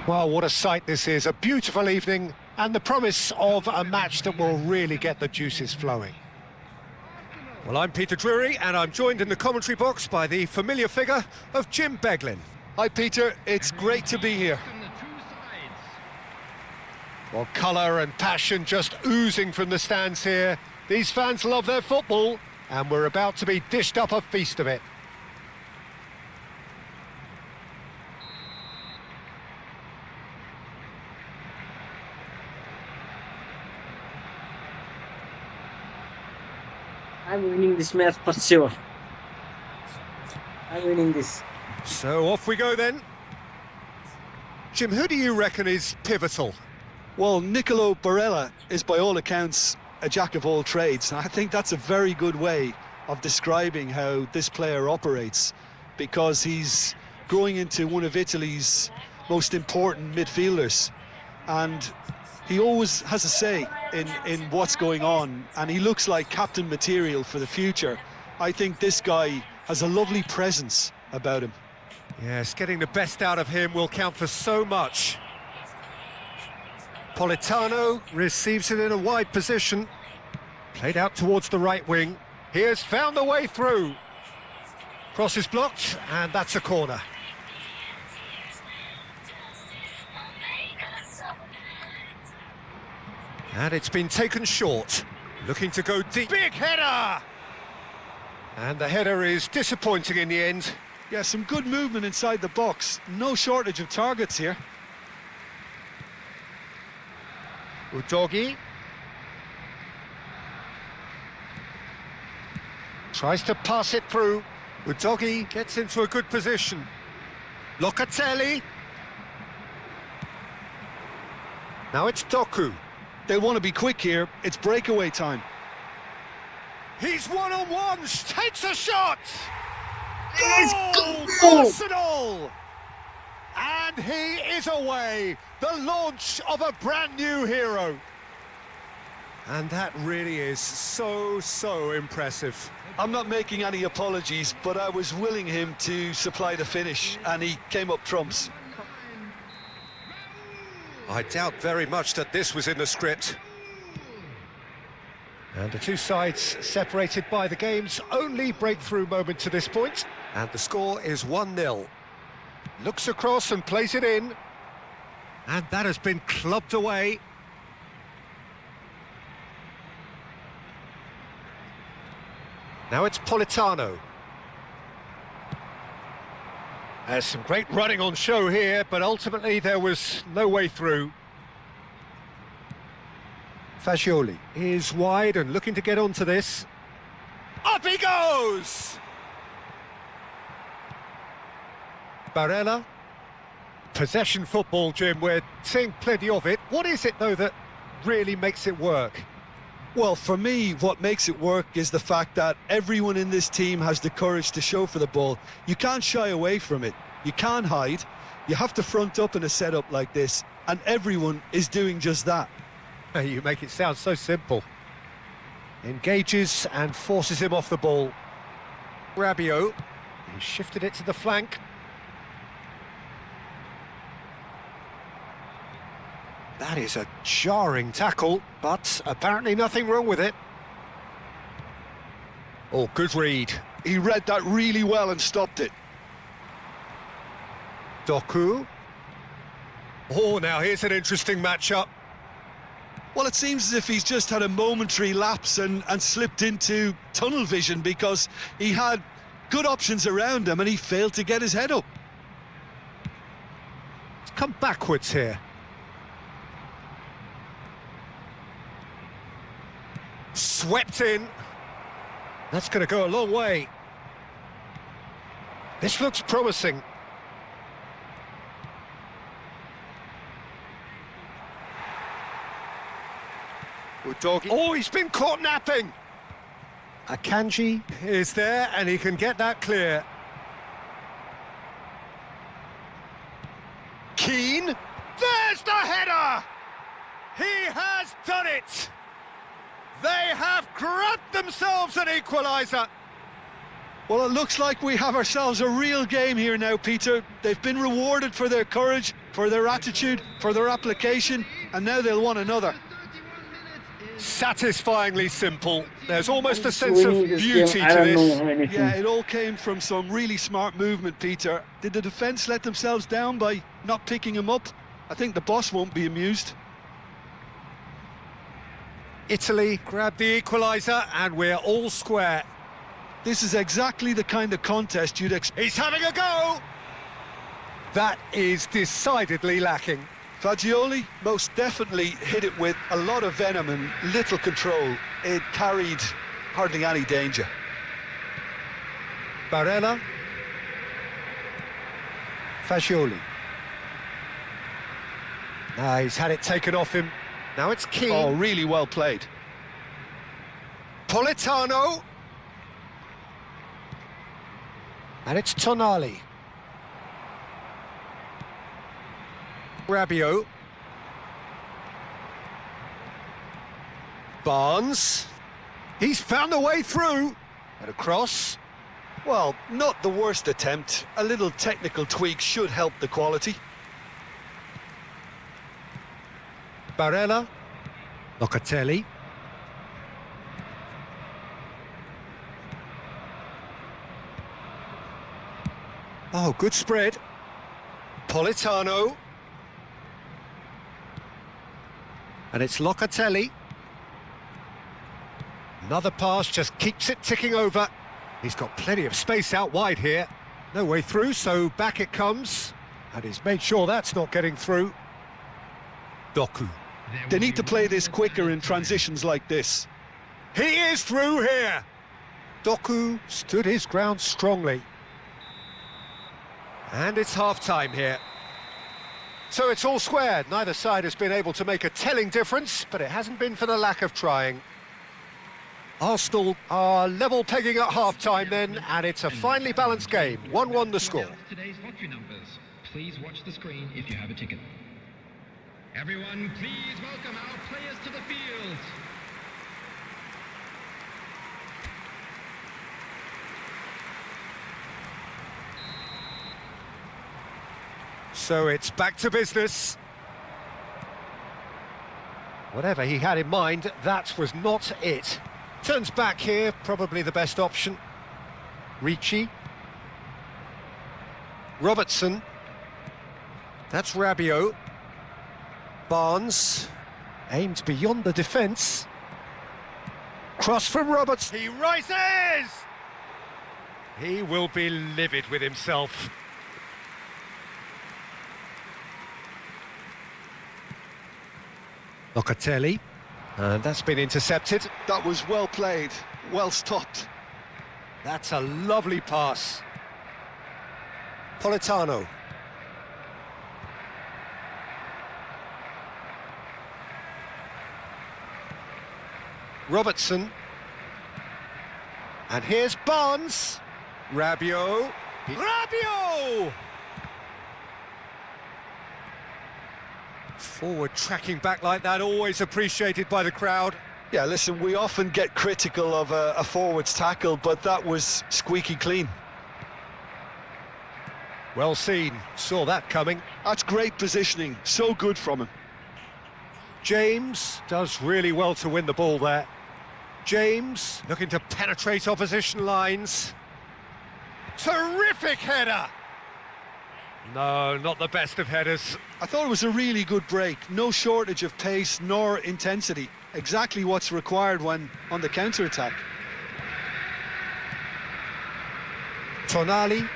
Well, what a sight this is. A beautiful evening and the promise of a match that will really get the juices flowing. Well, I'm Peter Drury, and I'm joined in the commentary box by the familiar figure of Jim Beglin. Hi, Peter. It's great to be here. Well, colour and passion just oozing from the stands here. These fans love their football, and we're about to be dished up a feast of it. I'm winning this match for sure. I'm winning this. So off we go then. Jim, who do you reckon is pivotal? Well, Nicolo Barella is by all accounts a jack of all trades. I think that's a very good way of describing how this player operates, because he's growing into one of Italy's most important midfielders, and he always has a say in what's going on, and he looks like captain material for the future. I think this guy has a lovely presence about him. Yes, getting the best out of him will count for so much. Politano receives it in a wide position. Played out towards the right wing. He has found the way through. Cross is blocked, and that's a corner. And it's been taken short. Looking to go deep. Big header! And the header is disappointing in the end. Yeah, some good movement inside the box. No shortage of targets here. Udogi tries to pass it through. Udogi gets into a good position. Locatelli. Now it's Doku. They want to be quick here. It's breakaway time. He's one-on-one, takes a shot! Let's Goal! go! Arsenal! And he is away, the launch of a brand new hero. And that really is so impressive. I'm not making any apologies, but I was willing him to supply the finish, and he came up trumps. I doubt very much that this was in the script. And the two sides separated by the game's only breakthrough moment to this point. And the score is 1-0. Looks across and plays it in. And that has been clubbed away. Now it's Politano. There's some great running on show here, but ultimately there was no way through. Fagioli is wide and looking to get onto this. Up he goes! Barella. Possession football, Jim, we're seeing plenty of it. What is it, though, that really makes it work? Well, for me, what makes it work is the fact that everyone in this team has the courage to show for the ball. You can't shy away from it. You can't hide. You have to front up in a setup like this, and everyone is doing just that. You make it sound so simple. Engages and forces him off the ball. Rabiot, he shifted it to the flank. That is a jarring tackle, but apparently nothing wrong with it. Oh, good read. He read that really well and stopped it. Doku. Oh, now here's an interesting matchup. Well, it seems as if he's just had a momentary lapse and slipped into tunnel vision, because he had good options around him and he failed to get his head up. It's come backwards here. Swept in. That's going to go a long way. This looks promising. Udogi. Oh, he's been caught napping. Akanji is there and he can get that clear. Keane. There's the header! He has done it! They have grabbed themselves an equaliser. Well, it looks like we have ourselves a real game here now, Peter. They've been rewarded for their courage, for their attitude, for their application, and now they'll want another. Satisfyingly simple. There's almost a sense of Winning this beauty game, I to don't this. know anything. Yeah, it all came from some really smart movement, Peter. Did the defence let themselves down by not picking him up? I think the boss won't be amused. Italy grabbed the equaliser and we're all square. This is exactly the kind of contest you'd expect. He's having a go! That is decidedly lacking. Fagioli most definitely hit it with a lot of venom and little control. It carried hardly any danger. Barella. Fagioli. He's had it taken off him. Now it's Keane. Oh, really well played. Politano. And it's Tonali. Rabiot. Barnes. He's found a way through. And across. Well, not the worst attempt. A little technical tweak should help the quality. Barella. Locatelli. Oh, good spread. Politano. And it's Locatelli. Another pass just keeps it ticking over. He's got plenty of space out wide here. No way through, so back it comes. And he's made sure that's not getting through. Doku. They need to play this quicker in transitions like this. He is through here. Doku stood his ground strongly. And it's half-time here. So it's all squared. Neither side has been able to make a telling difference, but it hasn't been for the lack of trying. Arsenal are level pegging at half-time then, and it's a finely balanced game. 1-1 the score. Today's lottery numbers. Please watch the screen if you have a ticket. Everyone, please welcome our players to the field. So it's back to business. Whatever he had in mind, that was not it. Turns back here, probably the best option. Ricci. Robertson. That's Rabiot. Barnes. Aimed beyond the defence. Cross from Roberts. He rises! He will be livid with himself. Locatelli, and that's been intercepted. That was well played, well stopped. That's a lovely pass. Politano. Robertson. And here's Barnes. Rabiot. Rabiot! Forward tracking back like that, always appreciated by the crowd. Yeah, listen, we often get critical of a forward's tackle, but that was squeaky clean. Well seen, saw that coming. That's great positioning, so good from him. James does really well to win the ball there. James looking to penetrate opposition lines. Terrific header! No, not the best of headers. I thought it was a really good break. No shortage of pace nor intensity. Exactly what's required when on the counter-attack. Tonali.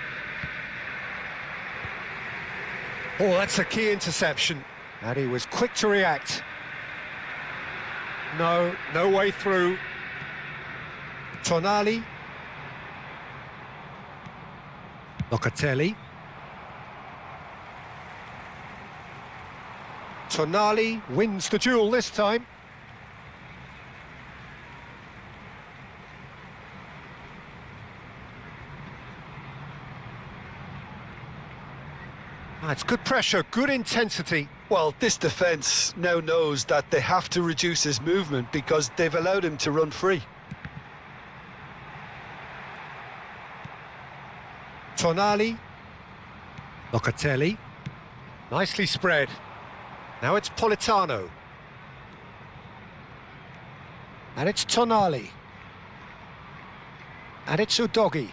Oh, that's a key interception. And he was quick to react. No way through. Tonali. Locatelli. Tonali wins the duel this time. It's good pressure, good intensity. Well, this defence now knows that they have to reduce his movement because they've allowed him to run free. Tonali. Locatelli. Nicely spread. Now it's Politano. And it's Tonali. And it's Udogi.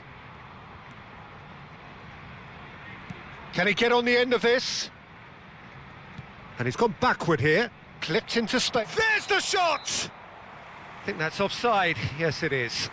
Can he get on the end of this? And he's gone backward here. Clipped into space. There's the shot! I think that's offside. Yes, it is.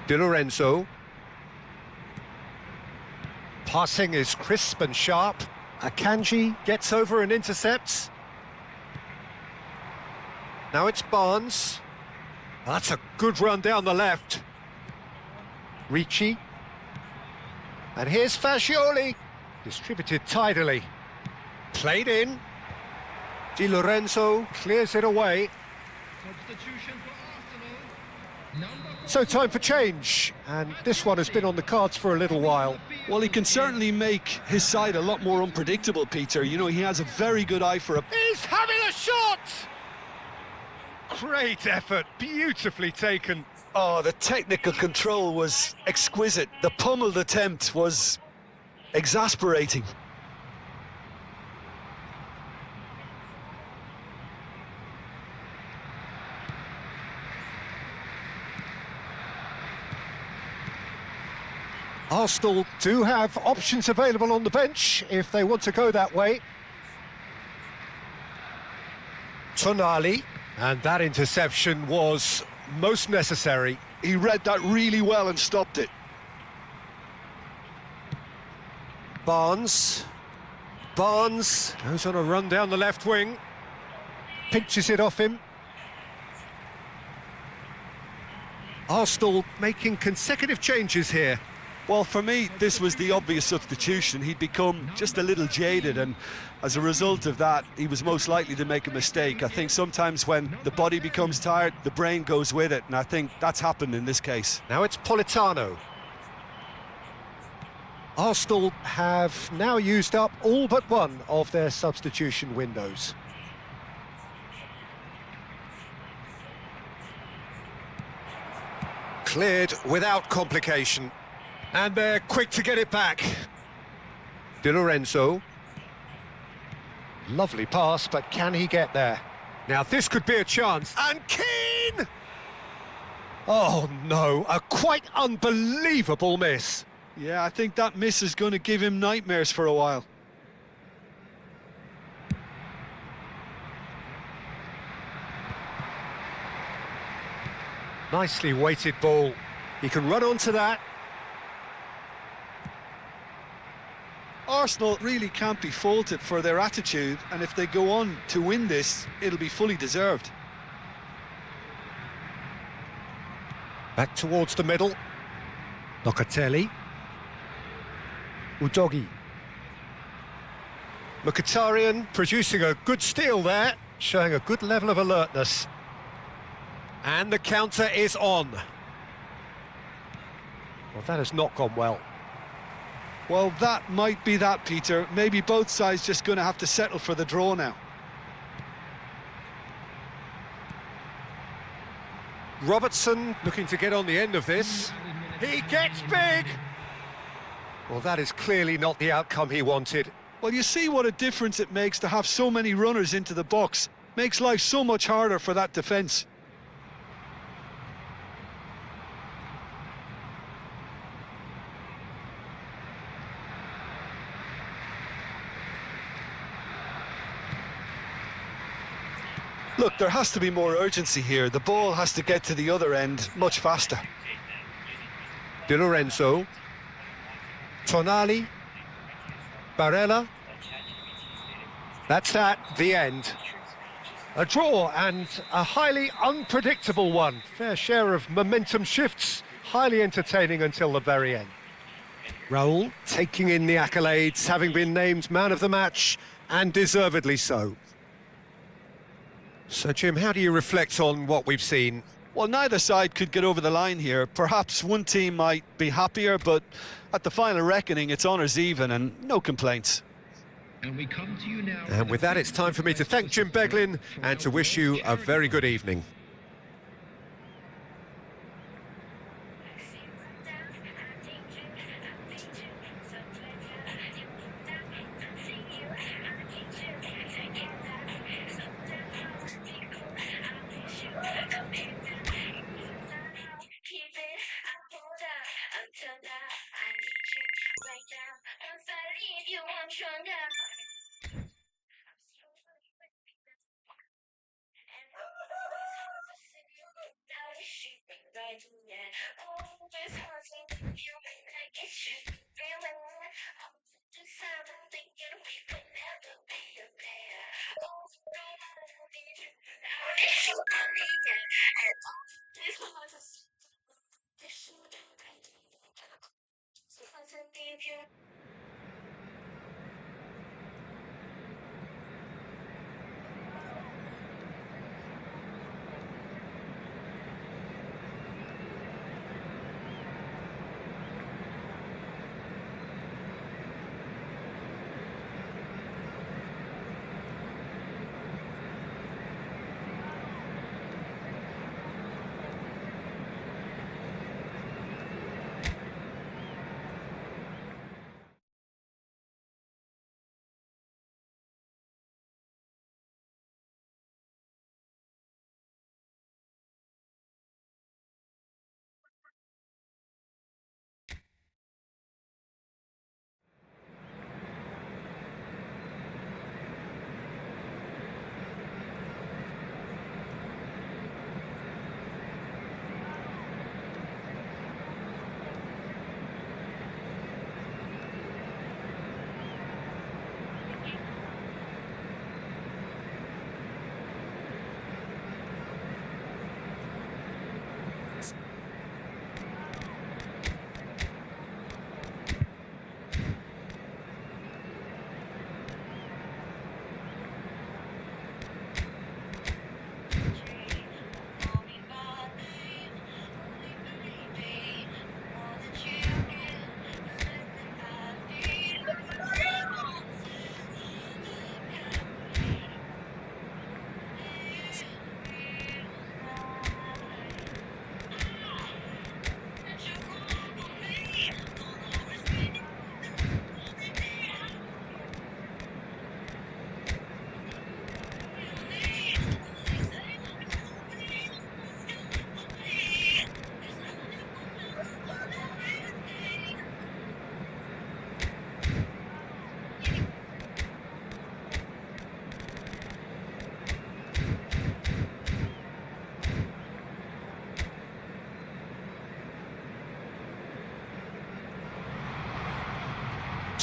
Di Lorenzo. Passing is crisp and sharp. Akanji gets over and intercepts. Now it's Barnes. That's a good run down the left. Ricci. And here's Fascioli. Distributed tidily. Played in. Di Lorenzo clears it away. Substitution for Arsenal. So time for change, and this one has been on the cards for a little while. Well, he can certainly make his side a lot more unpredictable, Peter. You know, he has a very good eye for a... He's having a shot! Great effort, beautifully taken. Oh, the technical control was exquisite. The pummeled attempt was exasperating. Arsenal do have options available on the bench if they want to go that way. Tonali, and that interception was most necessary. He read that really well and stopped it. Barnes goes on a run down the left wing, pinches it off him. Arsenal making consecutive changes here. Well, for me, this was the obvious substitution. He'd become just a little jaded, and as a result of that, he was most likely to make a mistake. I think sometimes when the body becomes tired, the brain goes with it, and I think that's happened in this case. Now it's Politano. Arsenal have now used up all but one of their substitution windows. Cleared without complication. And they're quick to get it back. Di Lorenzo. Lovely pass, but can he get there? Now this could be a chance. And Keane! Oh no, a quite unbelievable miss. Yeah, I think that miss is going to give him nightmares for a while. Nicely weighted ball. He can run onto that. Arsenal really can't be faulted for their attitude, and if they go on to win this, it'll be fully deserved. Back towards the middle. Locatelli. Udogi. Mkhitaryan producing a good steal there, showing a good level of alertness. And the counter is on. Well, that has not gone well. Well, that might be that, Peter. Maybe both sides just going to have to settle for the draw now. Robertson looking to get on the end of this. He gets big! Well, that is clearly not the outcome he wanted. Well, you see what a difference it makes to have so many runners into the box. Makes life so much harder for that defence. Look, there has to be more urgency here. The ball has to get to the other end much faster. Di Lorenzo. Tonali. Barella. That's that, the end. A draw, and a highly unpredictable one. Fair share of momentum shifts, highly entertaining until the very end. Raul taking in the accolades, having been named man of the match, and deservedly so. So, Jim, how do you reflect on what we've seen? Well, neither side could get over the line here. Perhaps one team might be happier, but at the final reckoning, it's honours even and no complaints. And we come to you now. And with that, it's time for me to thank Jim Beglin and to wish you a very good evening.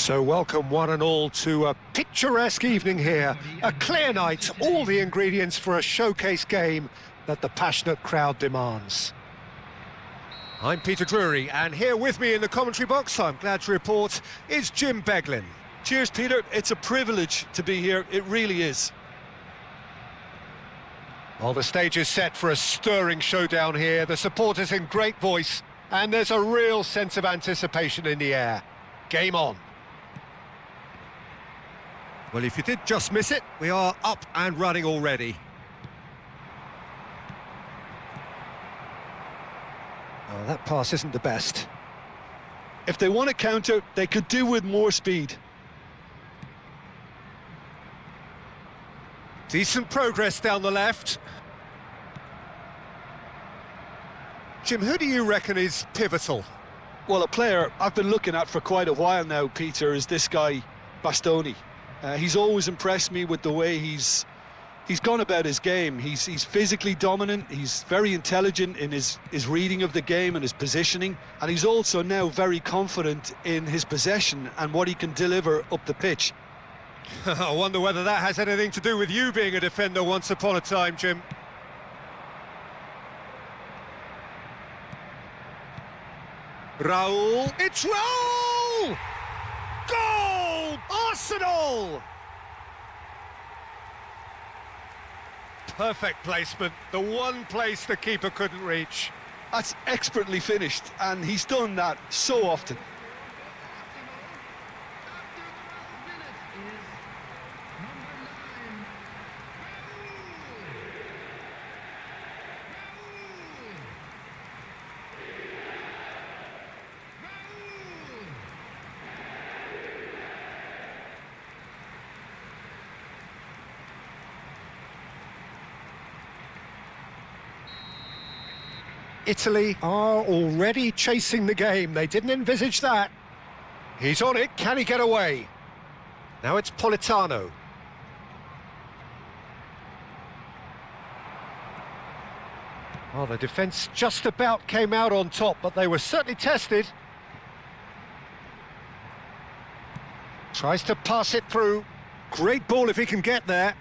So welcome one and all to a picturesque evening here. A clear night, all the ingredients for a showcase game that the passionate crowd demands. I'm Peter Drury, and here with me in the commentary box, I'm glad to report, is Jim Beglin. Cheers, Peter. It's a privilege to be here. It really is. Well, the stage is set for a stirring showdown here. The supporters in great voice, and there's a real sense of anticipation in the air. Game on. Well, if you did just miss it, we are up and running already. Oh, that pass isn't the best. If they want to counter, they could do with more speed. Decent progress down the left. Jim, who do you reckon is pivotal? Well, a player I've been looking at for quite a while now, Peter, is this guy, Bastoni. He's always impressed me with the way he's He's gone about his game. He's physically dominant. He's very intelligent in his reading of the game and his positioning. And he's also now very confident in his possession and what he can deliver up the pitch. I wonder whether that has anything to do with you being a defender once upon a time, Jim. Raul, it's Raul! Goal! Arsenal! Perfect placement, the one place the keeper couldn't reach. That's expertly finished, and he's done that so often. Italy are already chasing the game. They didn't envisage that. He's on it. Can he get away? Now it's Politano. Well, the defence just about came out on top, but they were certainly tested. Tries to pass it through. Great ball if he can get there.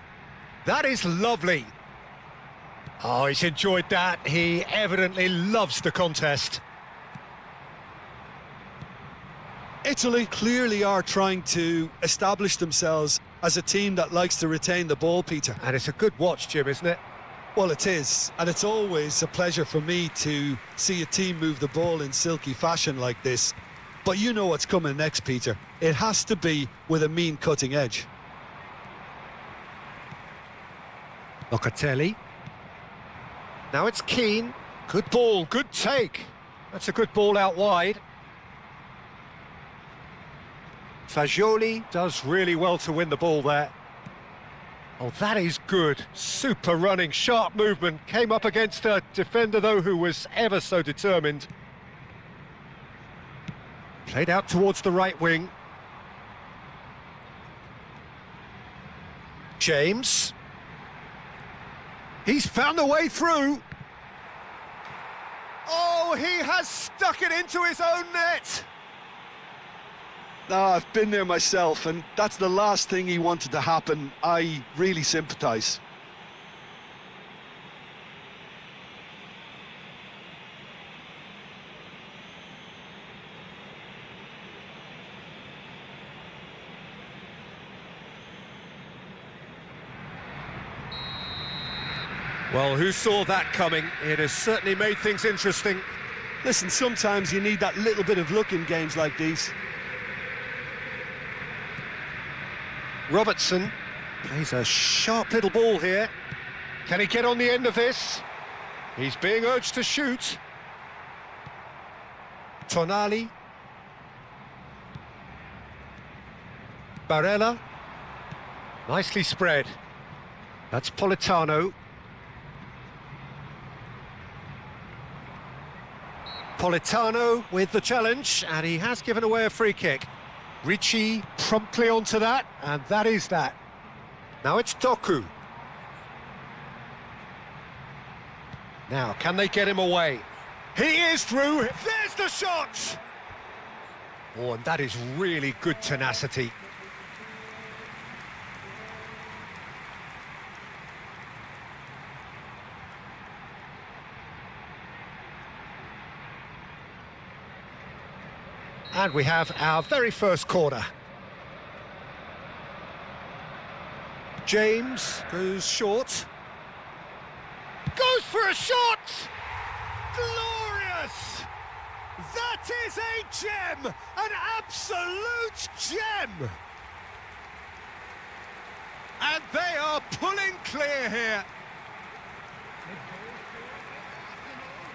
That is lovely. Oh, he's enjoyed that. He evidently loves the contest. Italy clearly are trying to establish themselves as a team that likes to retain the ball, Peter. And it's a good watch, Jim, isn't it? Well, it is, and it's always a pleasure for me to see a team move the ball in silky fashion like this. But you know what's coming next, Peter. It has to be with a mean cutting edge. Locatelli. Now it's Keane. Good ball, good take. That's a good ball out wide. Fagioli does really well to win the ball there. Oh, that is good. Super running, sharp movement. Came up against a defender, though, who was ever so determined. Played out towards the right wing. James. He's found a way through. Oh, he has stuck it into his own net. I've been there myself, and that's the last thing he wanted to happen. I really sympathise. Well, who saw that coming? It has certainly made things interesting. Listen, sometimes you need that little bit of luck in games like these. Robertson plays a sharp little ball here. Can he get on the end of this? He's being urged to shoot. Tonali. Barella. Nicely spread. That's Politano. Politano with the challenge, and he has given away a free kick. Ricci promptly onto that, and that is that. Now it's Doku. Now, can they get him away? He is through. There's the shot! Oh, and that is really good tenacity. And we have our very first corner. James goes short. Goes for a shot! Glorious! That is a gem! An absolute gem! And they are pulling clear here.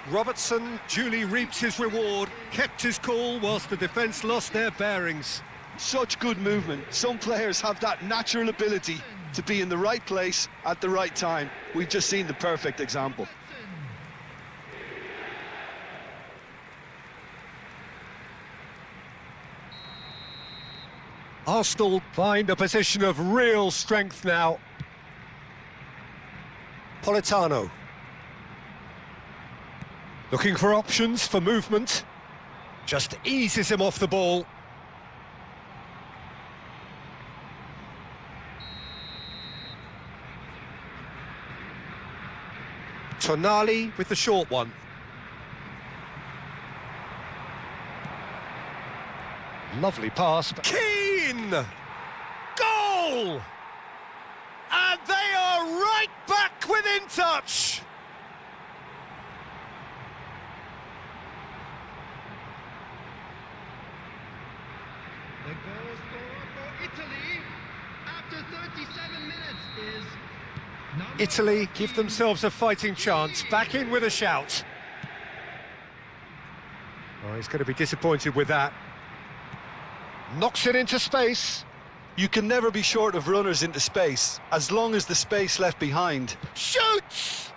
Robertson duly reaps his reward, kept his cool whilst the defence lost their bearings. Such good movement. Some players have that natural ability to be in the right place at the right time. We've just seen the perfect example. Arsenal find a position of real strength now. Politano. Looking for options for movement. Just eases him off the ball. Tonali with the short one. Lovely pass. Keane! Goal! And they are right back within touch! The goal scorer for Italy after 37 minutes is... Italy give themselves a fighting chance, back in with a shout. Oh, he's going to be disappointed with that. Knocks it into space. You can never be short of runners into space, as long as the space left behind. Shoots!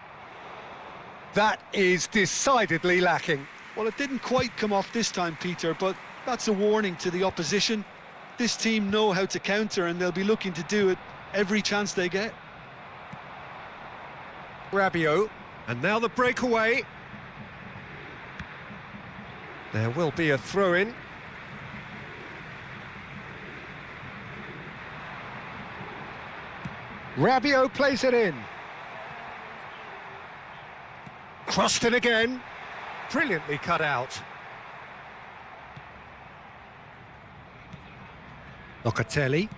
That is decidedly lacking. Well, it didn't quite come off this time, Peter, but that's a warning to the opposition. This team know how to counter, and they'll be looking to do it every chance they get. Rabiot, and now the breakaway. There will be a throw-in. Rabiot plays it in. Crossed in again. Brilliantly cut out. Locatelli.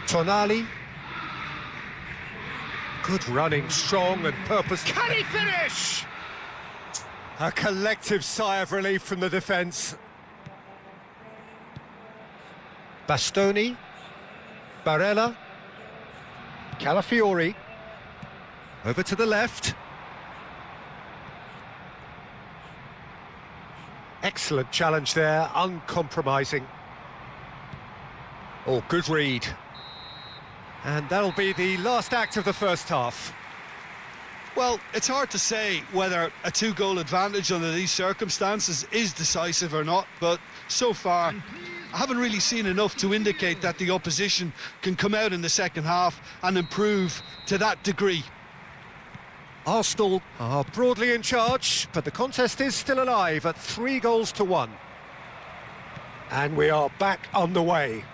Tonali. Good running, strong and purposeful. Can he finish? A collective sigh of relief from the defence. Bastoni. Barella. Calafiori. Over to the left. Excellent challenge there, uncompromising. Oh, good read. And that'll be the last act of the first half. Well, it's hard to say whether a two-goal advantage under these circumstances is decisive or not, but so far I haven't really seen enough to indicate that the opposition can come out in the second half and improve to that degree. Arsenal are broadly in charge, but the contest is still alive at 3-1. And we are back on the way.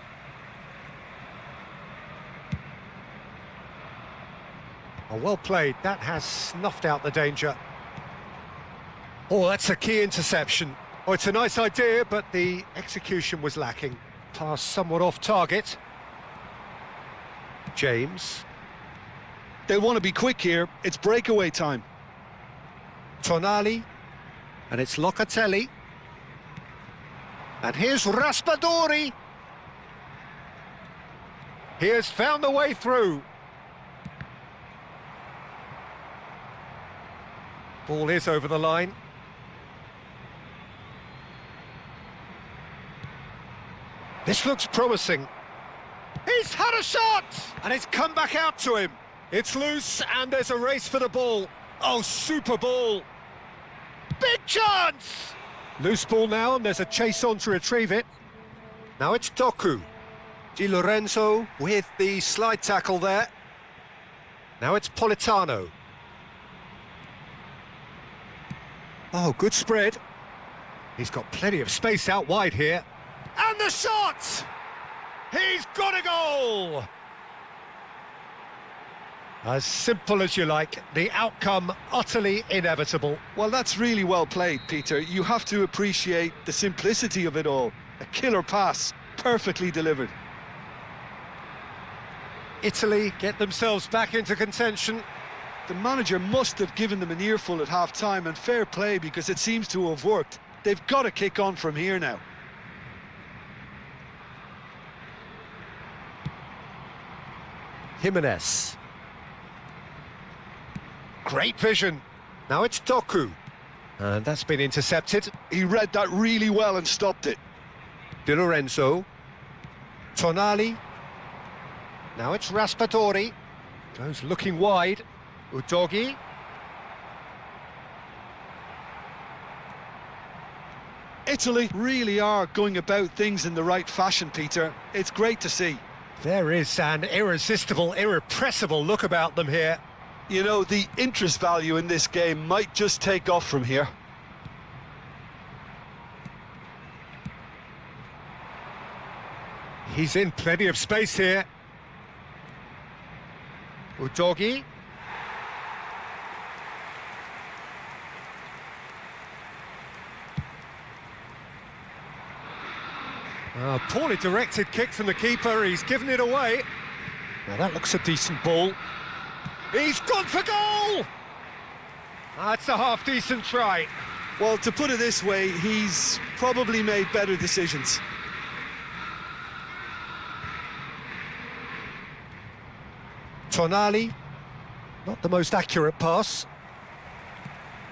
Oh, well played. That has snuffed out the danger. Oh, that's a key interception. Oh, it's a nice idea, but the execution was lacking. Pass somewhat off target. James. They'll want to be quick here. It's breakaway time. Tonali. And it's Locatelli. And here's Raspadori. He has found the way through. Ball is over the line. This looks promising. He's had a shot! And it's come back out to him. It's loose and there's a race for the ball. Oh, super ball. Big chance! Loose ball now and there's a chase on to retrieve it. Now it's Doku. Di Lorenzo with the slide tackle there. Now it's Politano. Oh, good spread. He's got plenty of space out wide here. And the shot! He's got a goal! As simple as you like, the outcome utterly inevitable. Well, that's really well played, Peter. You have to appreciate the simplicity of it all. A killer pass, perfectly delivered. Italy get themselves back into contention. The manager must have given them an earful at half-time, and fair play because it seems to have worked. They've got to kick on from here now. Jimenez. Great vision. Now it's Doku. And that's been intercepted. He read that really well and stopped it. Di Lorenzo. Tonali. Now it's Raspadori. Goes looking wide. Udogi. Italy really are going about things in the right fashion, Peter. It's great to see. There is an irresistible, irrepressible look about them here. You know, the interest value in this game might just take off from here. He's in plenty of space here. Udogi. Poorly directed kick from the keeper, he's given it away. Now that looks a decent ball. He's gone for goal! That's a half-decent try. Well, to put it this way, he's probably made better decisions. Tonali, not the most accurate pass.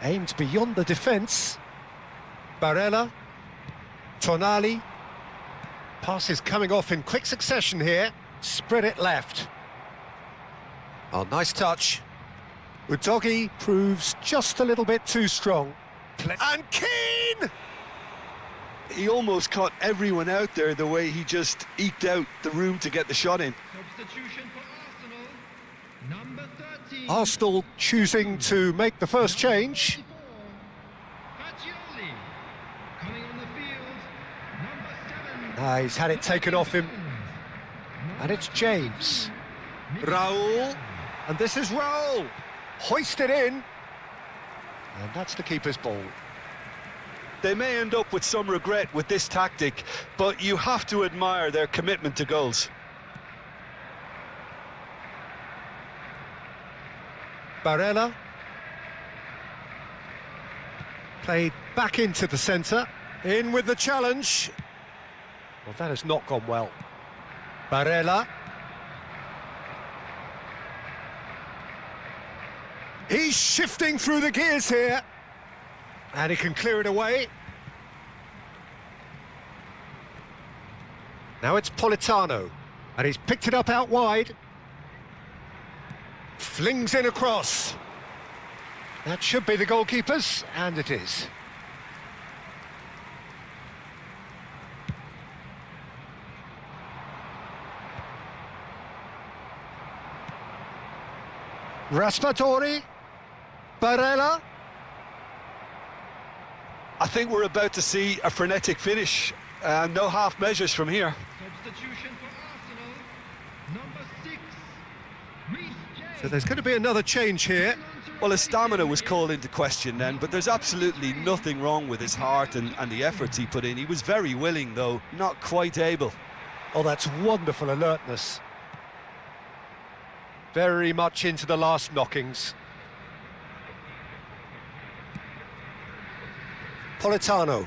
Aimed beyond the defence. Barella. Tonali. Passes coming off in quick succession here. Spread it left. Oh, nice touch. Udogi proves just a little bit too strong. And Keane! He almost caught everyone out there the way he just eked out the room to get the shot in. Substitution for Arsenal, number 13. Arsenal choosing to make the first change. Fagioli. Coming on the field, number 7. He's had it taken off him. And it's James. Raul. And this is Raul. Hoisted in. And that's the keeper's ball. They may end up with some regret with this tactic, but you have to admire their commitment to goals. Barella. Played back into the centre. In with the challenge. Well, that has not gone well. Barella. He's shifting through the gears here. And he can clear it away. Now it's Politano. And he's picked it up out wide. Flings in across. That should be the goalkeeper's, and it is. Raspadori. Barella. I think we're about to see a frenetic finish. No half measures from here. Substitution for Arsenal, number 6. Reece James. So there's going to be another change here. Well, his stamina was called into question then, but there's absolutely nothing wrong with his heart and the efforts he put in. He was very willing, though, not quite able. Oh, that's wonderful alertness. Very much into the last knockings. Politano.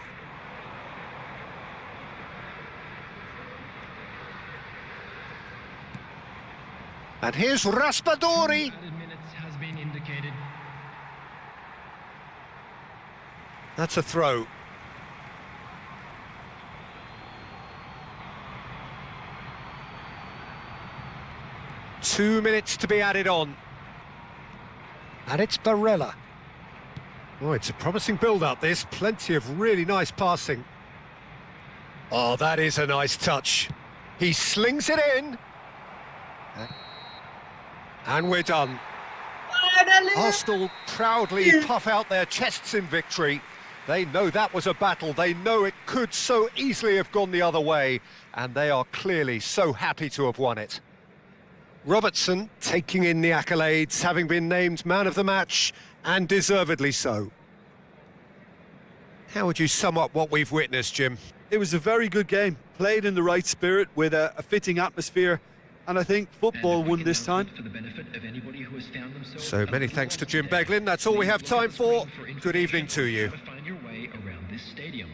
And here's Raspadori. Added minutes has been indicated. That's a throw. Two minutes to be added on. And it's Barella. Oh, it's a promising build-up, this. Plenty of really nice passing. Oh, that is a nice touch. He slings it in. And we're done. Arsenal proudly puff out their chests in victory. They know that was a battle. They know it could so easily have gone the other way. And they are clearly so happy to have won it. Robertson taking in the accolades, having been named man of the match, and deservedly so. How would you sum up what we've witnessed, Jim? It was a very good game, played in the right spirit with a fitting atmosphere, and I think football won this time. For the benefit of anybody who has found themselves So many thanks to Jim Beglin. That's all we have time for. Good evening to you. How to find your way around this stadium.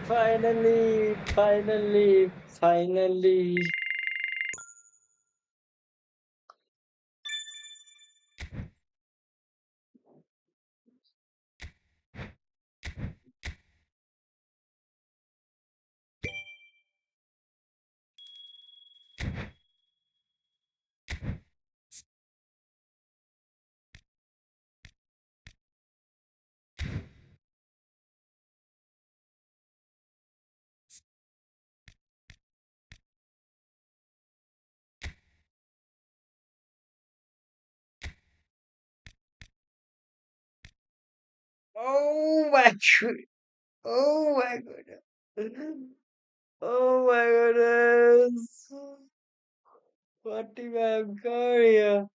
Finally, finally, finally. Oh my god. Oh my goodness. Oh my goodness. What if I'm here?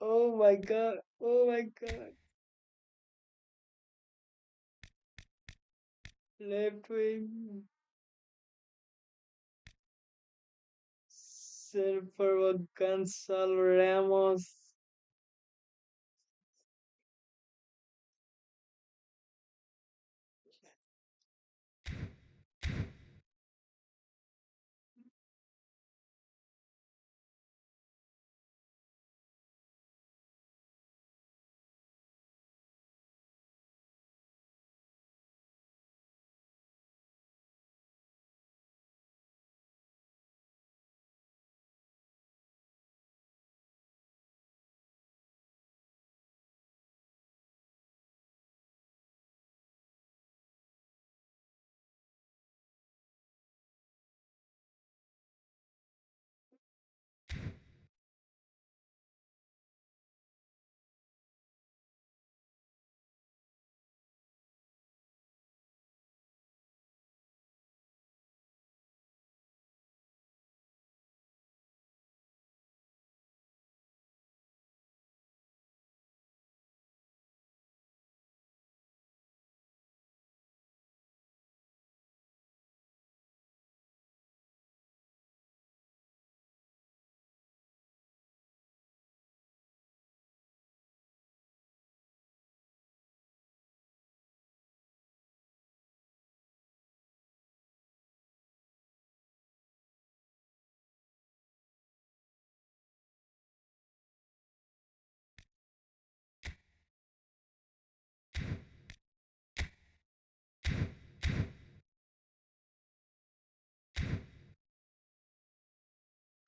Oh my god. Oh my god. Left wing. Silver Gonzalo Ramos.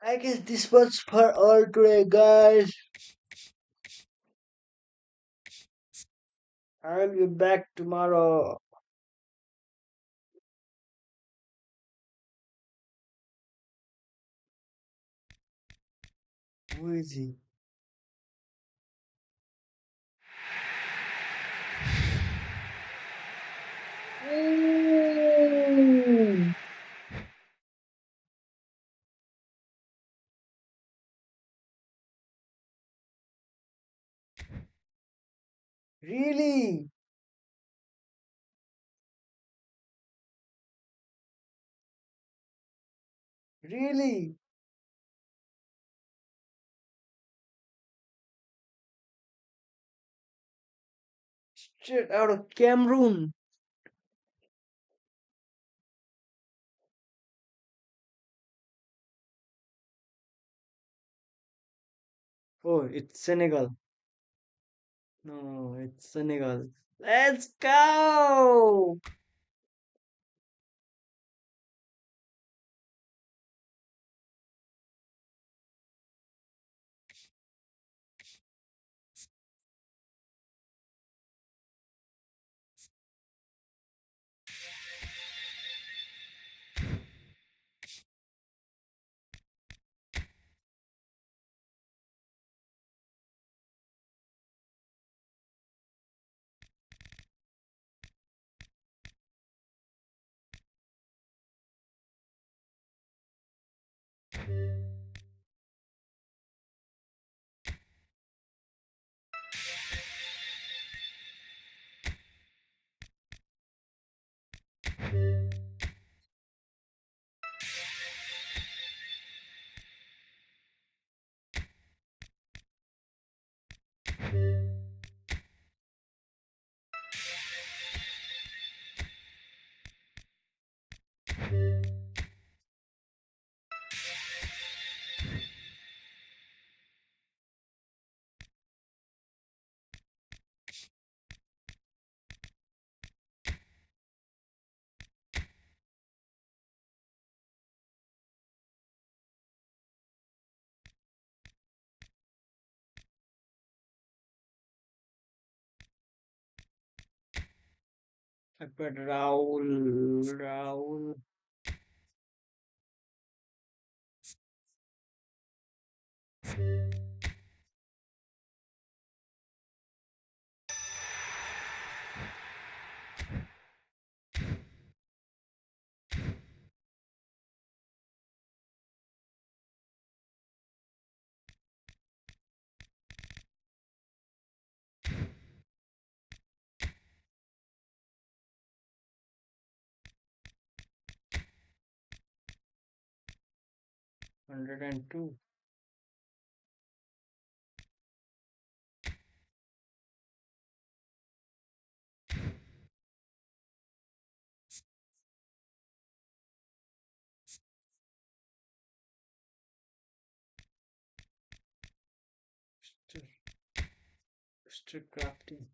I guess this was for all today, guys. I'll be back tomorrow. Who is he? Ooh, really? Really? Straight out of Cameroon. Oh, it's Senegal. No, it's Senegal. Let's go! But Raul. 102. Still, still crafting.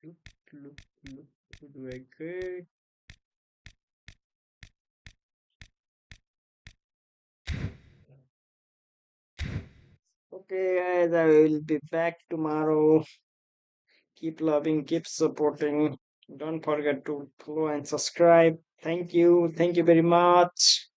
Look, very good. Okay, guys, I will be back tomorrow. Keep loving, keep supporting. Don't forget to follow and subscribe. Thank you. Thank you very much.